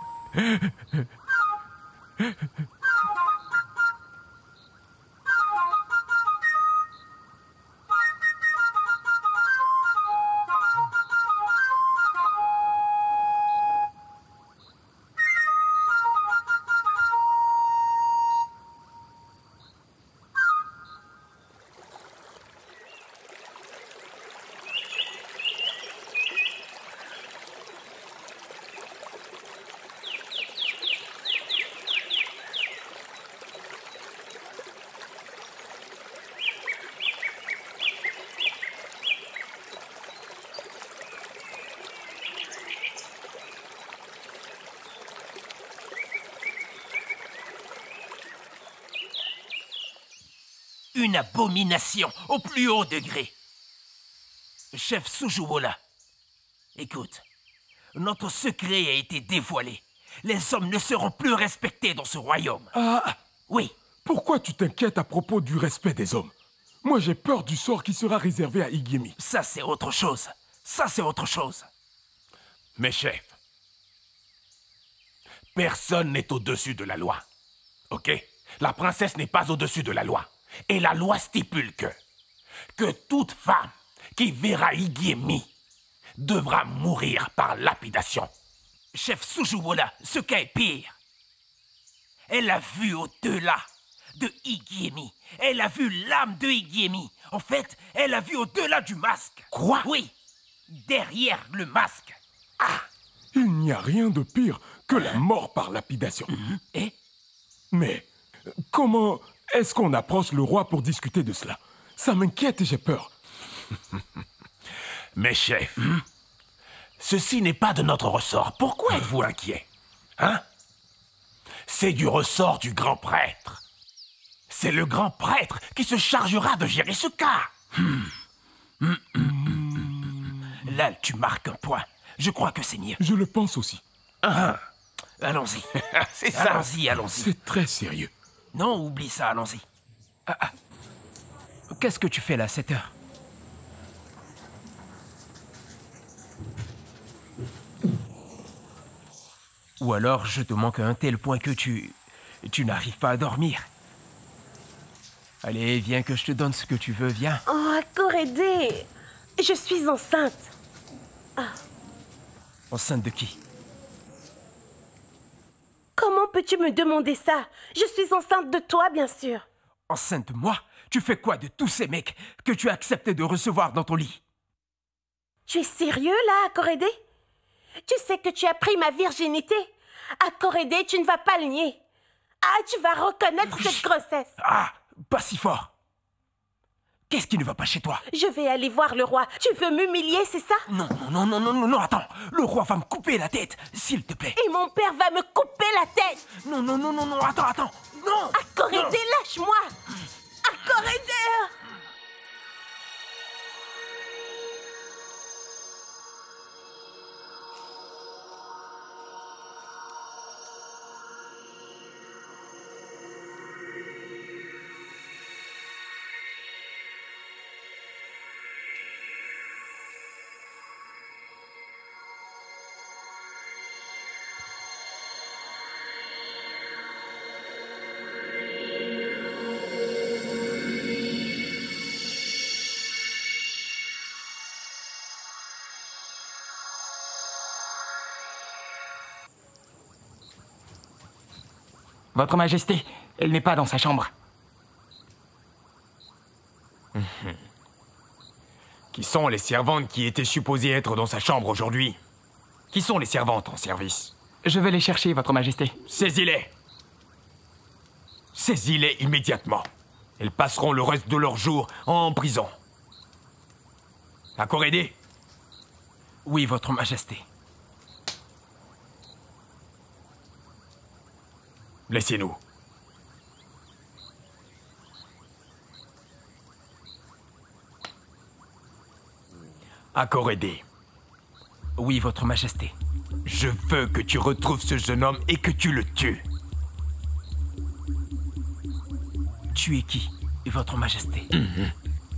Une abomination au plus haut degré. Chef Sujuwola, écoute, notre secret a été dévoilé les hommes ne seront plus respectés dans ce royaume. Ah! Oui. Pourquoi tu t'inquiètes à propos du respect des hommes? Moi, j'ai peur du sort qui sera réservé à Igiemi. Ça, c'est autre chose. Ça, c'est autre chose. Mes chefs, personne n'est au-dessus de la loi. Ok? La princesse n'est pas au-dessus de la loi. Et la loi stipule que toute femme qui verra Igiemi devra mourir par lapidation. Chef Sujuwola, ce cas est pire. Elle a vu au-delà de Igiemi. Elle a vu l'âme de Igiemi. En fait, elle a vu au-delà du masque. Quoi? Oui, derrière le masque. Ah! Il n'y a rien de pire que la mort par lapidation. Et? Mais comment est-ce qu'on approche le roi pour discuter de cela? Ça m'inquiète et j'ai peur. Mes chefs, ceci n'est pas de notre ressort. Pourquoi êtes-vous inquiets? Hein? C'est du ressort du grand prêtre. C'est le grand prêtre qui se chargera de gérer ce cas. Là, tu marques un point. Je crois que c'est mieux. Je le pense aussi. Allons-y. C'est ça. Allons-y, allons-y. C'est très sérieux. Non, oublie ça, allons-y. Qu'est-ce que tu fais là à cette heure? Ou alors je te manque à un tel point que tu n'arrives pas à dormir. Allez, viens que je te donne ce que tu veux, viens. Oh, Akorede, je suis enceinte. Enceinte de qui? Comment peux-tu me demander ça? Je suis enceinte de toi, bien sûr. Enceinte de moi? Tu fais quoi de tous ces mecs que tu as accepté de recevoir dans ton lit? Tu es sérieux, là, Akorede? Tu sais que tu as pris ma virginité. Akorede, tu ne vas pas le nier. Ah, tu vas reconnaître cette grossesse. Ah, pas si fort. Qu'est-ce qui ne va pas chez toi? Je vais aller voir le roi. Tu veux m'humilier, c'est ça? Non, attends. Le roi va me couper la tête, s'il te plaît. Et mon père va me couper la tête. Non, attends. Non. Akorede, lâche-moi. Akorede. Votre Majesté, elle n'est pas dans sa chambre. Qui sont les servantes qui étaient supposées être dans sa chambre aujourd'hui? Qui sont les servantes en service? Je vais les chercher, Votre Majesté. Saisis-les! Saisis-les immédiatement. Elles passeront le reste de leur jour en prison. Akorede? Oui, Votre Majesté. Laissez-nous. Akorede. Oui, Votre Majesté. Je veux que tu retrouves ce jeune homme et que tu le tues. Tuer qui, Votre Majesté?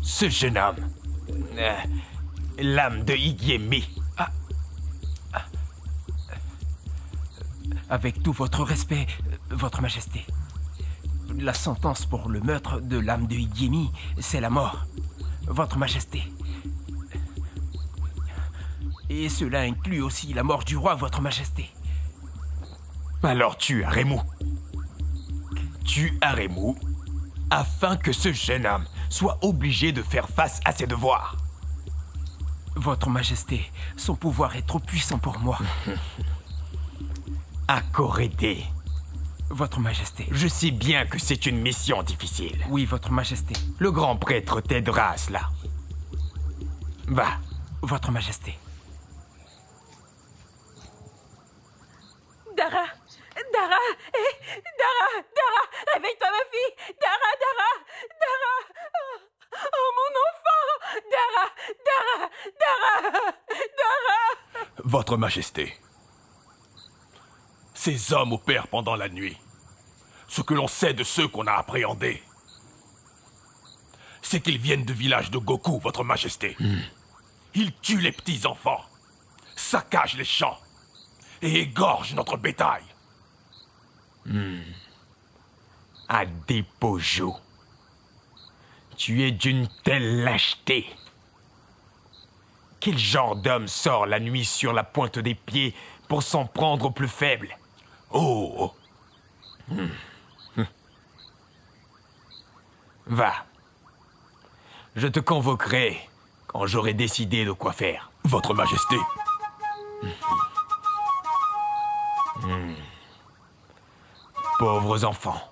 Ce jeune homme. L'âme de Igiemi. Avec tout votre respect, Votre Majesté, la sentence pour le meurtre de l'âme de Igiemi, c'est la mort. Votre Majesté. Et cela inclut aussi la mort du roi, Votre Majesté. Alors tue Aremu. Tue Aremu afin que ce jeune homme soit obligé de faire face à ses devoirs. Votre Majesté, son pouvoir est trop puissant pour moi. Akorede. Votre Majesté. Je sais bien que c'est une mission difficile. Oui, Votre Majesté. Le grand prêtre t'aidera à cela. Va. Votre Majesté. Dara, réveille-toi ma fille. Dara. Oh mon enfant. Dara. Votre Majesté. Ces hommes opèrent pendant la nuit. Ce que l'on sait de ceux qu'on a appréhendés, c'est qu'ils viennent du village de Goku, votre majesté. Ils tuent les petits-enfants, saccagent les champs et égorgent notre bétail. Adepojo, tu es d'une telle lâcheté. Quel genre d'homme sort la nuit sur la pointe des pieds pour s'en prendre aux plus faibles? Oh, Va. Je te convoquerai quand j'aurai décidé de quoi faire. Votre majesté. Pauvres enfants.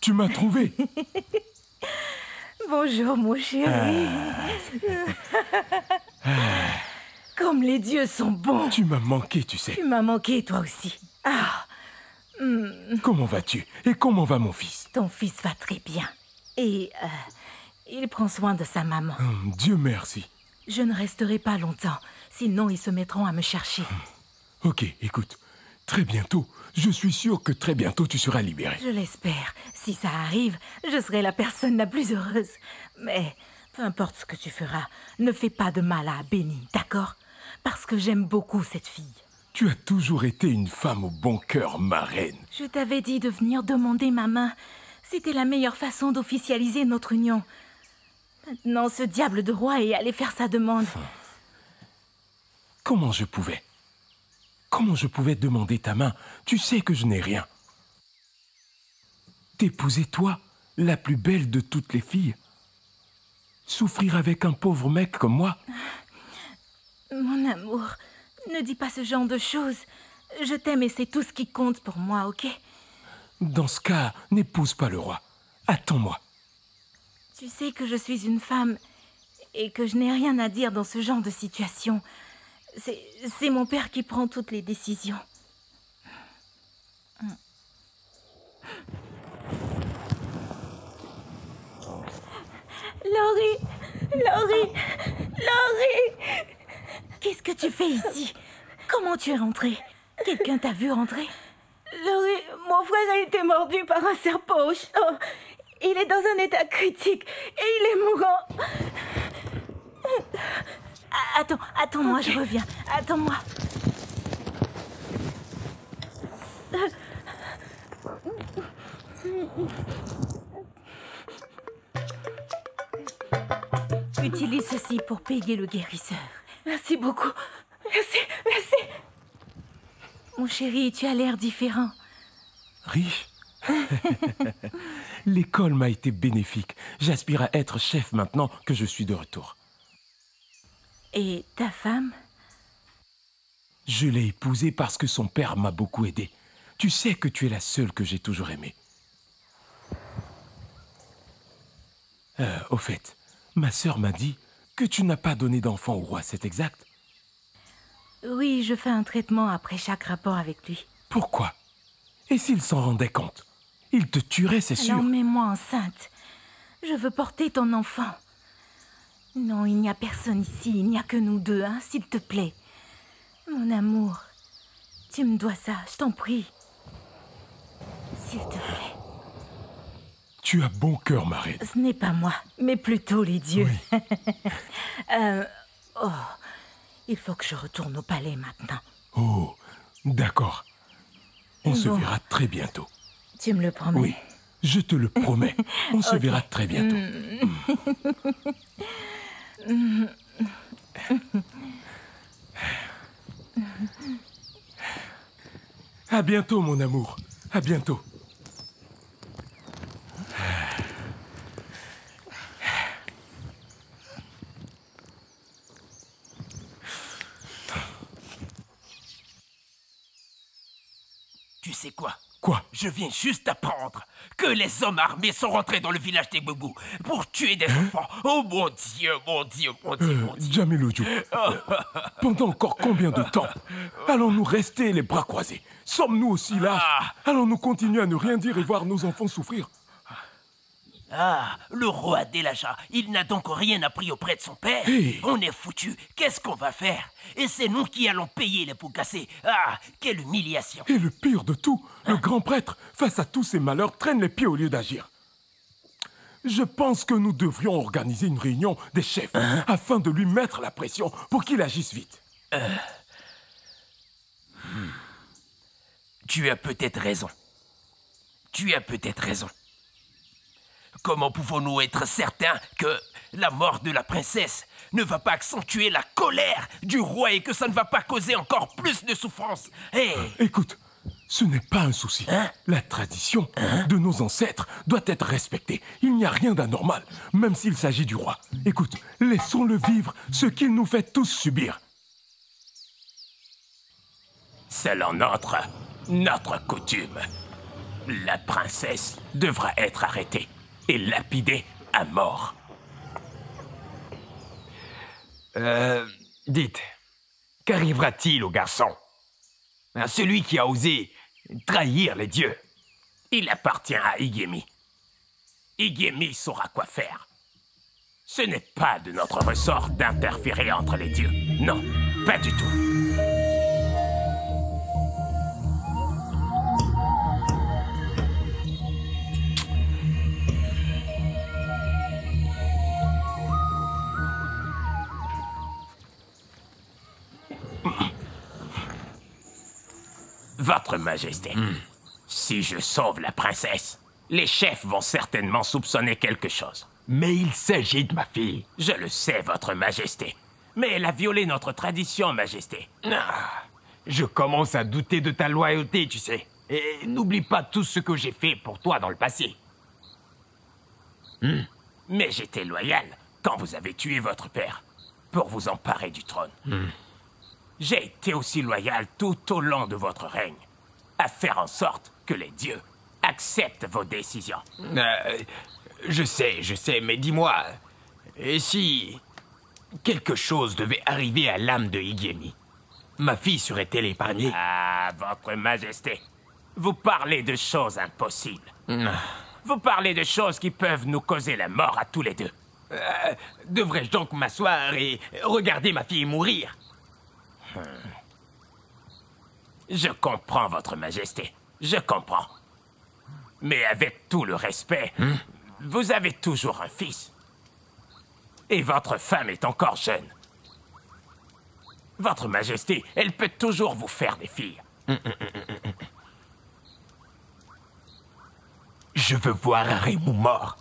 Tu m'as trouvé. Bonjour, mon chéri. Comme les dieux sont bons. Tu m'as manqué, tu sais. Tu m'as manqué, toi aussi. Ah. Comment vas-tu? Et comment va mon fils? Ton fils va très bien. Et il prend soin de sa maman. Dieu merci. Je ne resterai pas longtemps, sinon ils se mettront à me chercher. Ok, écoute. Très bientôt, je suis sûr que très bientôt tu seras libéré. Je l'espère. Si ça arrive, je serai la personne la plus heureuse. Mais peu importe ce que tu feras, ne fais pas de mal à Benny, d'accord? Parce que j'aime beaucoup cette fille. Tu as toujours été une femme au bon cœur, ma reine. Je t'avais dit de venir demander ma main. C'était la meilleure façon d'officialiser notre union. Maintenant, ce diable de roi est allé faire sa demande. Comment je pouvais demander ta main? Tu sais que je n'ai rien. T'épouser, toi, la plus belle de toutes les filles? Souffrir avec un pauvre mec comme moi? Mon amour, ne dis pas ce genre de choses. Je t'aime et c'est tout ce qui compte pour moi, ok? Dans ce cas, n'épouse pas le roi. Attends-moi. Tu sais que je suis une femme et que je n'ai rien à dire dans ce genre de situation. C'est mon père qui prend toutes les décisions. Laurie! Qu'est-ce que tu fais ici? Comment tu es rentrée? Quelqu'un t'a vu rentrer? Laurie, mon frère a été mordu par un serpent au champ. Il est dans un état critique et il est mourant. Attends-moi, je reviens. Attends-moi. Utilise ceci pour payer le guérisseur. Merci beaucoup. Merci. Mon chéri, tu as l'air différent. Riche? L'école m'a été bénéfique. J'aspire à être chef maintenant que je suis de retour. Et ta femme? Je l'ai épousée parce que son père m'a beaucoup aidé. Tu sais que tu es la seule que j'ai toujours aimée. Au fait, ma sœur m'a dit que tu n'as pas donné d'enfant au roi, c'est exact? Oui, je fais un traitement après chaque rapport avec lui. Pourquoi? Et s'il s'en rendait compte? Il te tuerait, c'est sûr. Alors mets-moi enceinte. Je veux porter ton enfant. Non, il n'y a personne ici, il n'y a que nous deux, hein, s'il te plaît. Mon amour, tu me dois ça, je t'en prie. S'il te plaît. Tu as bon cœur, ma reine. Ce n'est pas moi, mais plutôt les dieux. Oui. Il faut que je retourne au palais maintenant. Oh, d'accord. On se verra très bientôt. Tu me le promets? Oui, je te le promets. On se verra très bientôt. À bientôt, mon amour. À bientôt. Tu sais quoi? Quoi? Je viens juste d'apprendre que les hommes armés sont rentrés dans le village des Boubous pour tuer des enfants. Oh mon Dieu, mon Dieu, mon Dieu, mon Dieu. Djamiloudjo, pendant encore combien de temps allons-nous rester les bras croisés? Sommes-nous aussi là? Allons-nous continuer à ne rien dire et voir nos enfants souffrir? Ah, le roi Delaja, il n'a donc rien appris auprès de son père. Hey. On est foutu. Qu'est-ce qu'on va faire? Et c'est nous qui allons payer les pots cassés. Ah, quelle humiliation. Et le pire de tout, le grand prêtre, face à tous ces malheurs, traîne les pieds au lieu d'agir. Je pense que nous devrions organiser une réunion des chefs afin de lui mettre la pression pour qu'il agisse vite. Tu as peut-être raison. Tu as peut-être raison. Comment pouvons-nous être certains que la mort de la princesse ne va pas accentuer la colère du roi et que ça ne va pas causer encore plus de souffrance? Hey. Écoute, ce n'est pas un souci. La tradition de nos ancêtres doit être respectée. Il n'y a rien d'anormal, même s'il s'agit du roi. Écoute, laissons-le vivre ce qu'il nous fait tous subir. Selon notre coutume, la princesse devra être arrêtée et lapidée à mort. Dites, qu'arrivera-t-il au garçon? À celui qui a osé trahir les dieux? Il appartient à Igemi. Igemi saura quoi faire. Ce n'est pas de notre ressort d'interférer entre les dieux. Non, pas du tout. Votre Majesté, si je sauve la princesse, les chefs vont certainement soupçonner quelque chose. Mais il s'agit de ma fille. Je le sais, Votre Majesté. Mais elle a violé notre tradition, Majesté. Je commence à douter de ta loyauté, tu sais. Et n'oublie pas tout ce que j'ai fait pour toi dans le passé. Mais j'étais loyal quand vous avez tué votre père pour vous emparer du trône. J'ai été aussi loyal tout au long de votre règne, à faire en sorte que les dieux acceptent vos décisions. Je sais, mais dis-moi, et si quelque chose devait arriver à l'âme de Igemi, ma fille serait-elle épargnée? Ah, Votre Majesté, vous parlez de choses impossibles. Vous parlez de choses qui peuvent nous causer la mort à tous les deux. Devrais-je donc m'asseoir et regarder ma fille mourir? Je comprends, Votre Majesté. Je comprends. Mais avec tout le respect, vous avez toujours un fils. Et votre femme est encore jeune. Votre Majesté, elle peut toujours vous faire des filles. Je veux voir Aremu mort.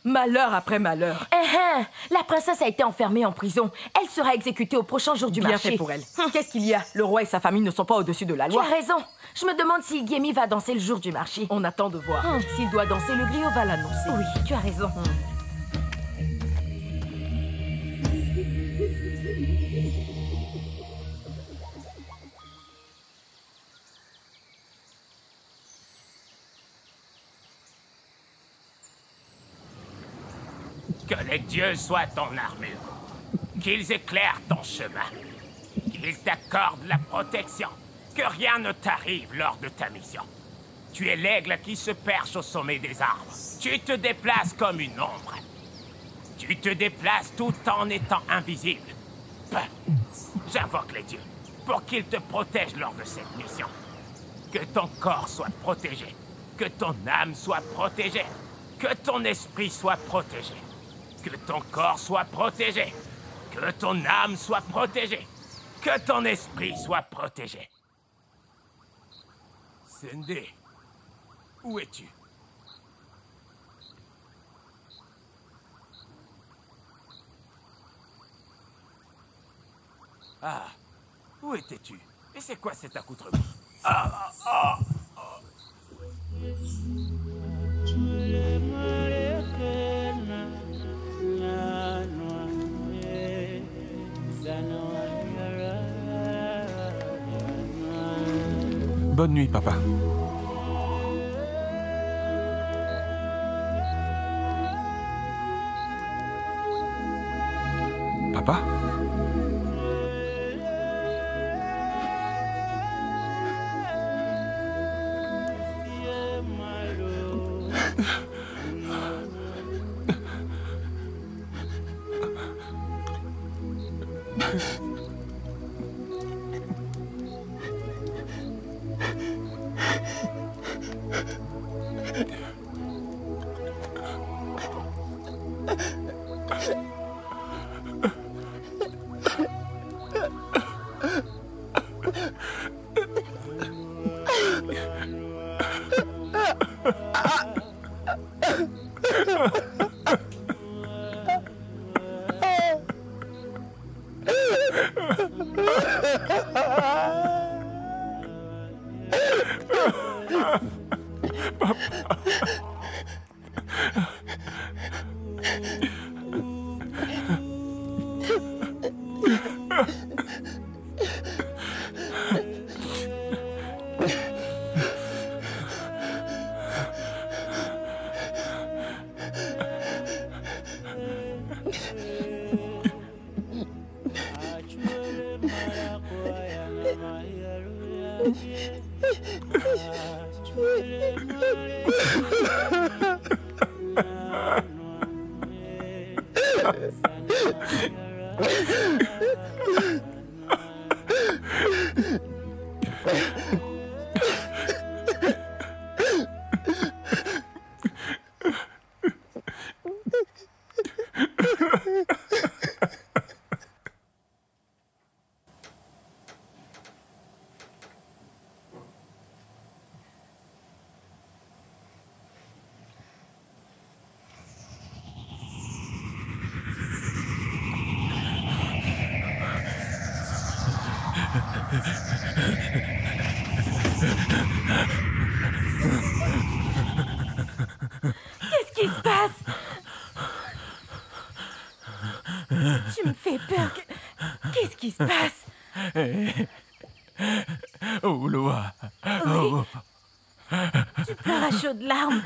Malheur après malheur. La princesse a été enfermée en prison. Elle sera exécutée au prochain jour du Bien marché. fait pour elle. Qu'est-ce qu'il y a? Le roi et sa famille ne sont pas au-dessus de la loi. Tu as raison. Je me demande si Igemi va danser le jour du marché. On attend de voir. S'il doit danser, le griot va l'annoncer. Oui, tu as raison. Que les dieux soient ton armure. Qu'ils éclairent ton chemin. Qu'ils t'accordent la protection. Que rien ne t'arrive lors de ta mission. Tu es l'aigle qui se perche au sommet des arbres. Tu te déplaces comme une ombre. Tu te déplaces tout en étant invisible. j'invoque les dieux pour qu'ils te protègent lors de cette mission. Que ton corps soit protégé, que ton âme soit protégée, que ton esprit soit protégé, que ton corps soit protégé, que ton âme soit protégée, que ton esprit soit protégé. Sende, où es-tu? Ah, où étais-tu? Et c'est quoi cet accoutrement? Bonne nuit, papa. Papa? Qu'est-ce qui se passe? Tu me fais peur. Qu'est-ce qui se passe? Oh, Loa. Oui. Tu pleures à chaudes larmes.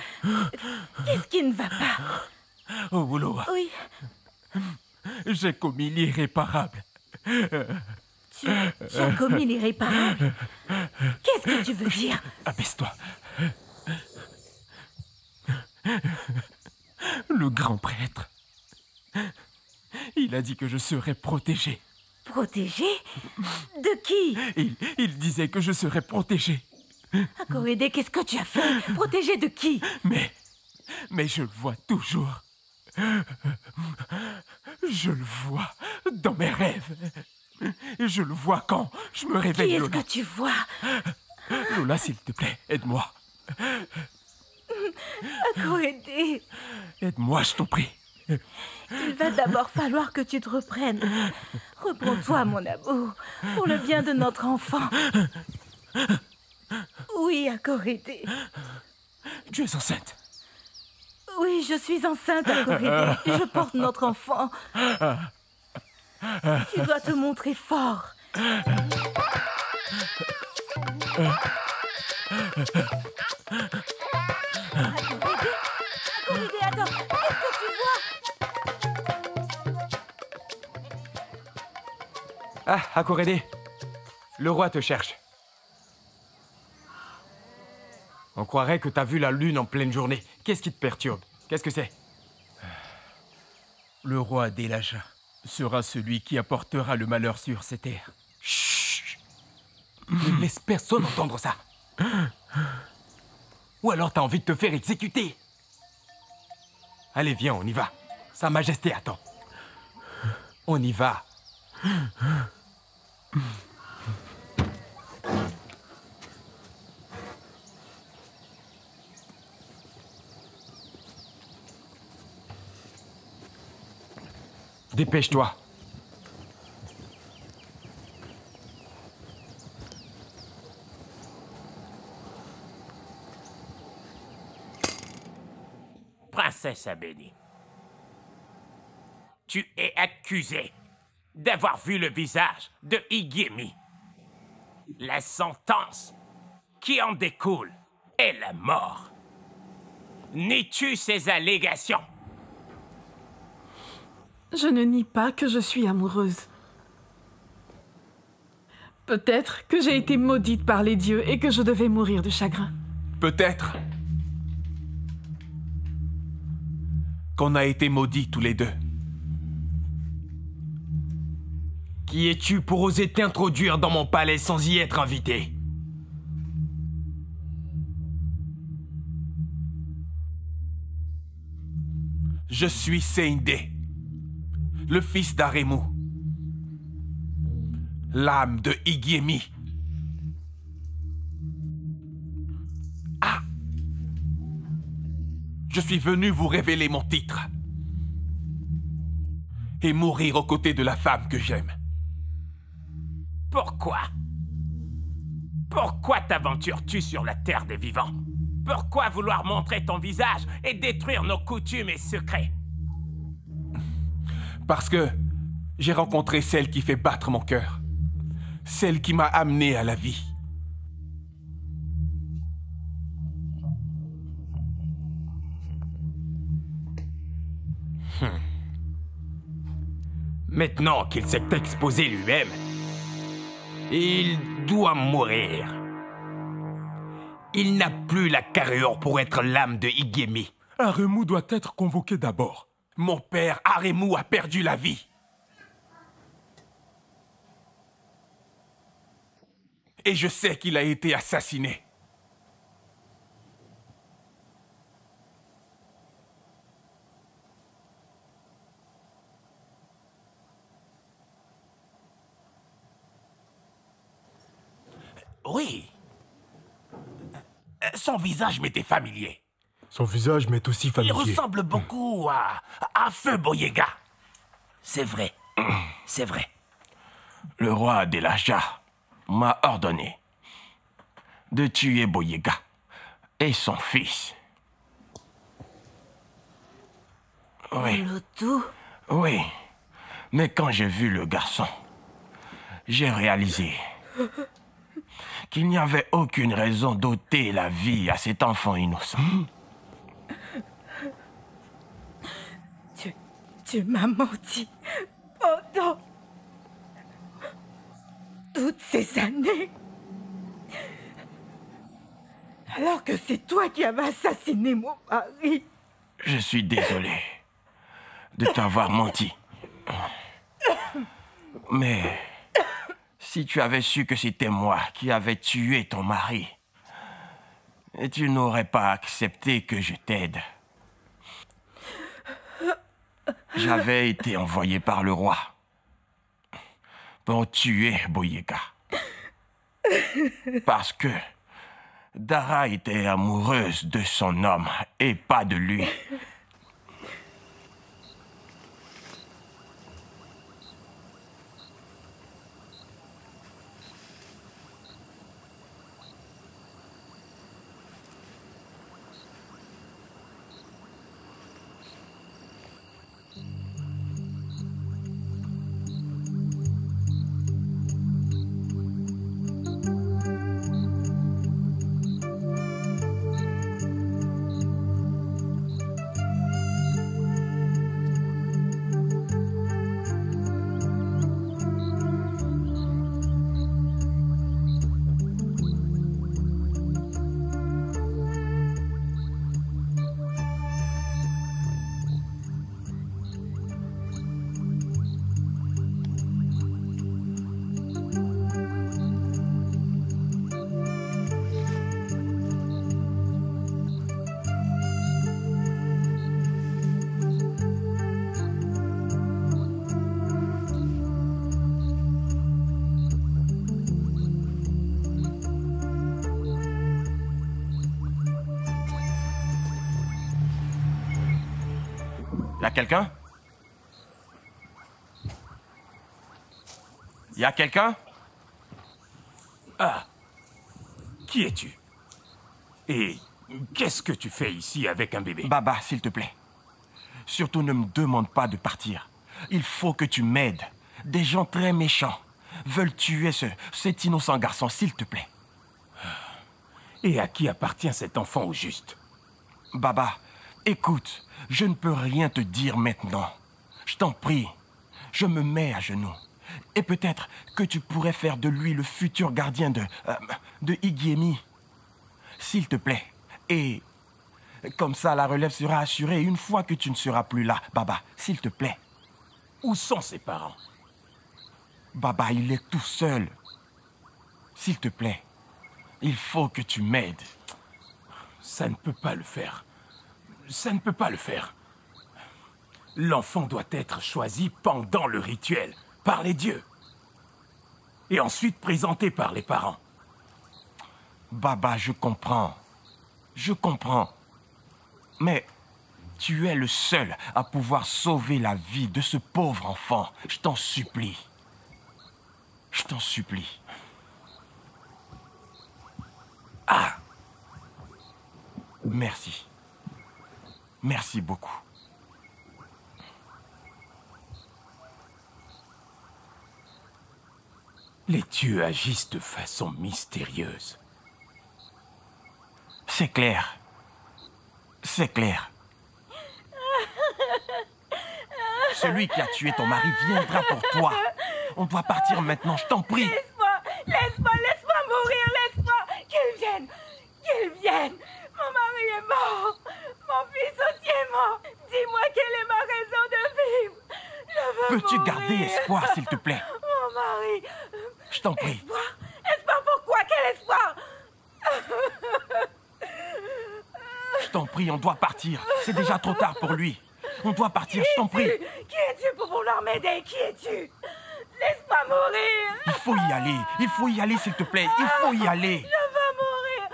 Qu'est-ce qui ne va pas? Oh, Loa. Oui. J'ai commis l'irréparable. Tu as commis l'irréparable? Qu'est-ce que tu veux dire? Abaisse-toi. Le grand prêtre. Il a dit que je serais protégé. Protégé? De qui? Il disait que je serais protégé. Akorédé, qu'est-ce que tu as fait? Protégé de qui? Mais je le vois toujours. Je le vois dans mes rêves. Je le vois quand je me réveille, Qui est-ce Lola. que tu vois? Lola, s'il te plaît, aide-moi. Akorédé. Aide-moi, je t'en prie. Il va d'abord falloir que tu te reprennes. Reprends-toi, mon amour, pour le bien de notre enfant. Oui, Akorédé. Tu es enceinte? Oui, je suis enceinte, Akorédé. Je porte notre enfant. Tu dois te montrer fort. Akorédé, attends. Qu'est-ce que tu vois? Ah, Akorédé. Le roi te cherche. On croirait que t'as vu la lune en pleine journée. Qu'est-ce qui te perturbe? Qu'est-ce que c'est? Le roi Delaja sera celui qui apportera le malheur sur ces terres. Chut! Ne laisse personne entendre ça. Ou alors t'as envie de te faire exécuter. Allez, viens, on y va. Sa Majesté attend. On y va. Dépêche-toi. Princesse Abénie, tu es accusée d'avoir vu le visage de Igemi. La sentence qui en découle est la mort. Nie-tu ces allégations? Je ne nie pas que je suis amoureuse. Peut-être que j'ai été maudite par les dieux et que je devais mourir de chagrin. Peut-être qu'on a été maudits tous les deux. Qui es-tu pour oser t'introduire dans mon palais sans y être invité? Je suis Sende, le fils d'Aremu, l'âme de Igemi. Ah! Je suis venu vous révéler mon titre et mourir aux côtés de la femme que j'aime. Pourquoi? Pourquoi t'aventures-tu sur la terre des vivants? Pourquoi vouloir montrer ton visage et détruire nos coutumes et secrets? Parce que j'ai rencontré celle qui fait battre mon cœur. Celle qui m'a amené à la vie. Maintenant qu'il s'est exposé lui-même, il doit mourir. Il n'a plus la carrure pour être l'âme de Igemi. Aremu doit être convoqué d'abord. Mon père Aremu a perdu la vie. Et je sais qu'il a été assassiné. Oui. Son visage m'était familier. Son visage m'est aussi familier. Il ressemble beaucoup à Feu Boyega. C'est vrai. C'est vrai. Le roi Delaja m'a ordonné de tuer Boyega et son fils. Oui. Olotu? Oui. Mais quand j'ai vu le garçon, j'ai réalisé qu'il n'y avait aucune raison d'ôter la vie à cet enfant innocent. Tu m'as menti pendant toutes ces années. Alors que c'est toi qui avais assassiné mon mari. Je suis désolé de t'avoir menti. Mais si tu avais su que c'était moi qui avais tué ton mari, tu n'aurais pas accepté que je t'aide. J'avais été envoyé par le roi pour tuer Boyega. Parce que Dara était amoureuse de son homme et pas de lui. Y a quelqu'un? Y a quelqu'un? Ah. Qui es-tu? Et qu'est-ce que tu fais ici avec un bébé? Baba, s'il te plaît. Surtout ne me demande pas de partir. Il faut que tu m'aides. Des gens très méchants veulent tuer cet innocent garçon, s'il te plaît. Et à qui appartient cet enfant au juste? Baba, écoute, je ne peux rien te dire maintenant. Je t'en prie, je me mets à genoux. Et peut-être que tu pourrais faire de lui le futur gardien de Igiemi. S'il te plaît. Et comme ça, la relève sera assurée une fois que tu ne seras plus là. Baba, s'il te plaît. Où sont ses parents? Baba, il est tout seul. S'il te plaît, il faut que tu m'aides. Ça ne peut pas le faire. Ça ne peut pas le faire. L'enfant doit être choisi pendant le rituel, par les dieux. Et ensuite présenté par les parents. Baba, je comprends. Je comprends. Mais tu es le seul à pouvoir sauver la vie de ce pauvre enfant. Je t'en supplie. Je t'en supplie. Ah! Merci. Merci beaucoup. Les dieux agissent de façon mystérieuse. C'est clair. C'est clair. Celui qui a tué ton mari viendra pour toi. On doit partir maintenant, je t'en prie. Laisse-moi mourir, laisse-moi. Qu'il vienne. Mon mari est mort. Mon fils aussi est mort. Dis-moi quelle est ma raison de vivre. Je veux Peux-tu mourir. garder espoir, s'il te plaît? Mon mari. Je t'en prie. Espoir pourquoi? Quel espoir? Je t'en prie, on doit partir. C'est déjà trop tard pour lui. On doit partir, je t'en prie. Qui es-tu pour vouloir m'aider? Qui es-tu? Laisse-moi mourir. Il faut y aller. Il faut y aller, s'il te plaît. Il faut y aller. Je veux mourir.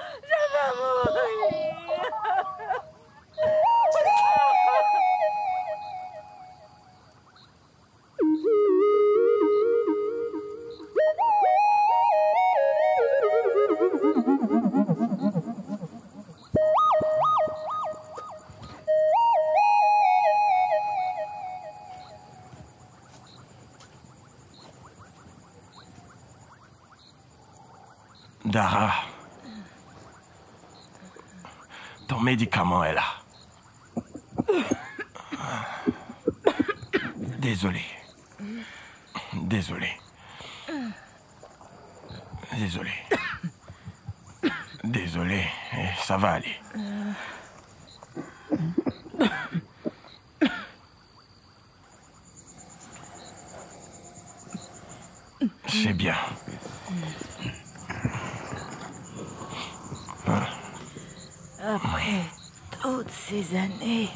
Dara, ton médicament est là. Désolé. Désolé. Désolé. Désolé. Ça va aller. C'est bien. Après toutes ces années,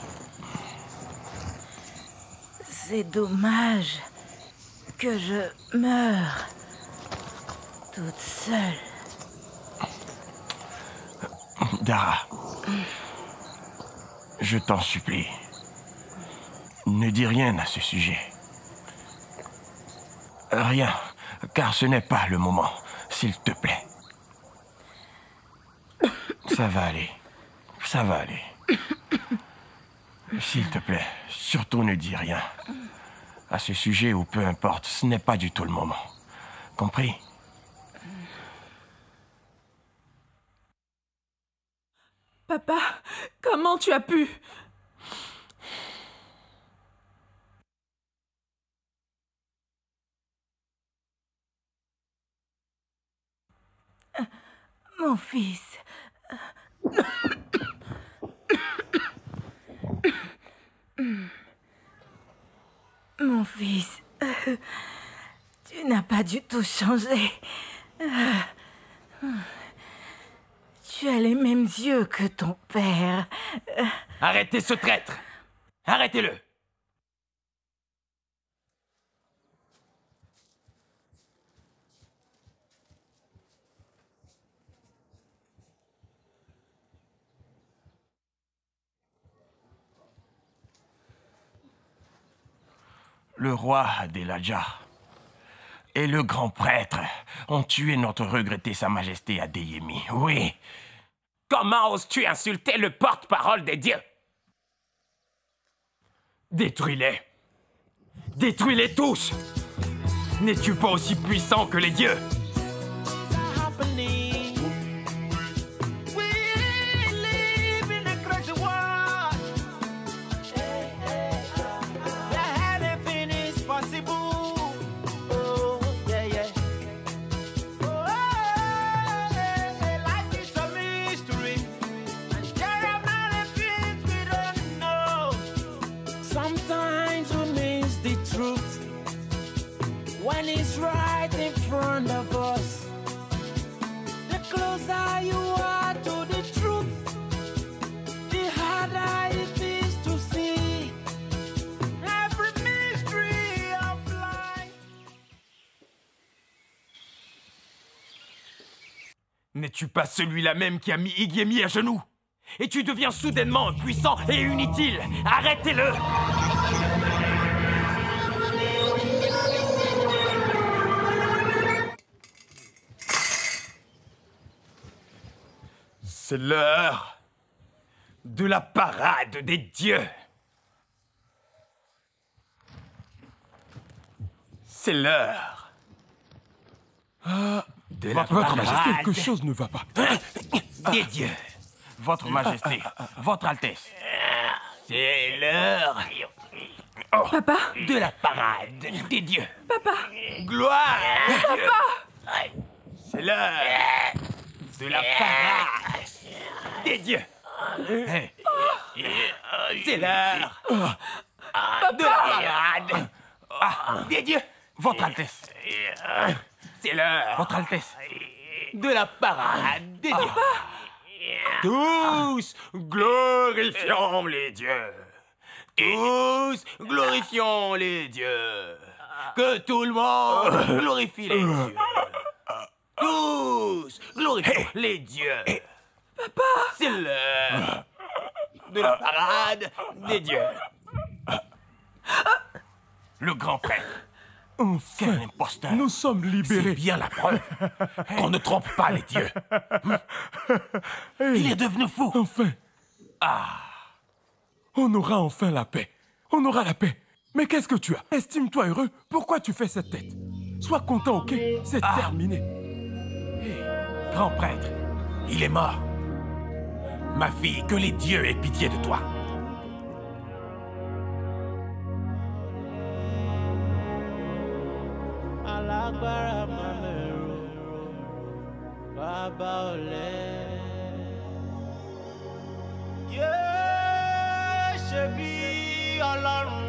c'est dommage que je meure toute seule. Dara, je t'en supplie, ne dis rien à ce sujet. Rien, car ce n'est pas le moment, s'il te plaît. Ça va aller. Ça va aller. S'il te plaît, surtout ne dis rien. À ce sujet ou peu importe, ce n'est pas du tout le moment. Compris? Papa, comment tu as pu? Mon fils. Mon fils, tu n'as pas du tout changé. Tu as les mêmes yeux que ton père. Arrêtez ce traître! Arrêtez-le! Le roi Adélaja et le grand prêtre ont tué notre regretté Sa Majesté Adéyémi. Oui. Comment oses-tu insulter le porte-parole des dieux? Détruis-les. Détruis-les tous. N'es-tu pas aussi puissant que les dieux? Sometimes we miss the truth when it's right in front of us. The closer you are to the truth, the harder it is to see every mystery of life. N'es-tu pas celui-là même qui a mis Igémi à genoux? Et tu deviens soudainement impuissant et inutile. Arrêtez-le! C'est l'heure de la parade des dieux. C'est l'heure de la Votre Majesté, parade quelque chose ne va pas. des dieux. Votre Majesté, Votre Altesse. C'est l'heure Papa, de la parade des dieux. papa, Gloire aux dieux. C'est l'heure de la parade des dieux. Hey, C'est l'heure de la parade des dieux. Votre Altesse, C'est l'heure Votre Altesse. de la parade des dieux. Tous glorifions les dieux. Tous glorifions les dieux. Que tout le monde glorifie les dieux. Tous glorifions les dieux. Papa, c'est l'heure de la parade des dieux. Le grand prêtre. Enfin, Quel imposteur. nous sommes libérés. C'est bien la preuve qu'on ne trompe pas les dieux. Il est devenu fou. Enfin. On aura enfin la paix. On aura la paix. Mais qu'est-ce que tu as? Estime-toi heureux. Pourquoi tu fais cette tête? Sois content, ok? C'est terminé. Grand prêtre, il est mort. Ma fille, que les dieux aient pitié de toi. Alágbára máa mẹ́rọ, bàbá ọ̀lẹ. Yéé ṣe bí Ọlọ́run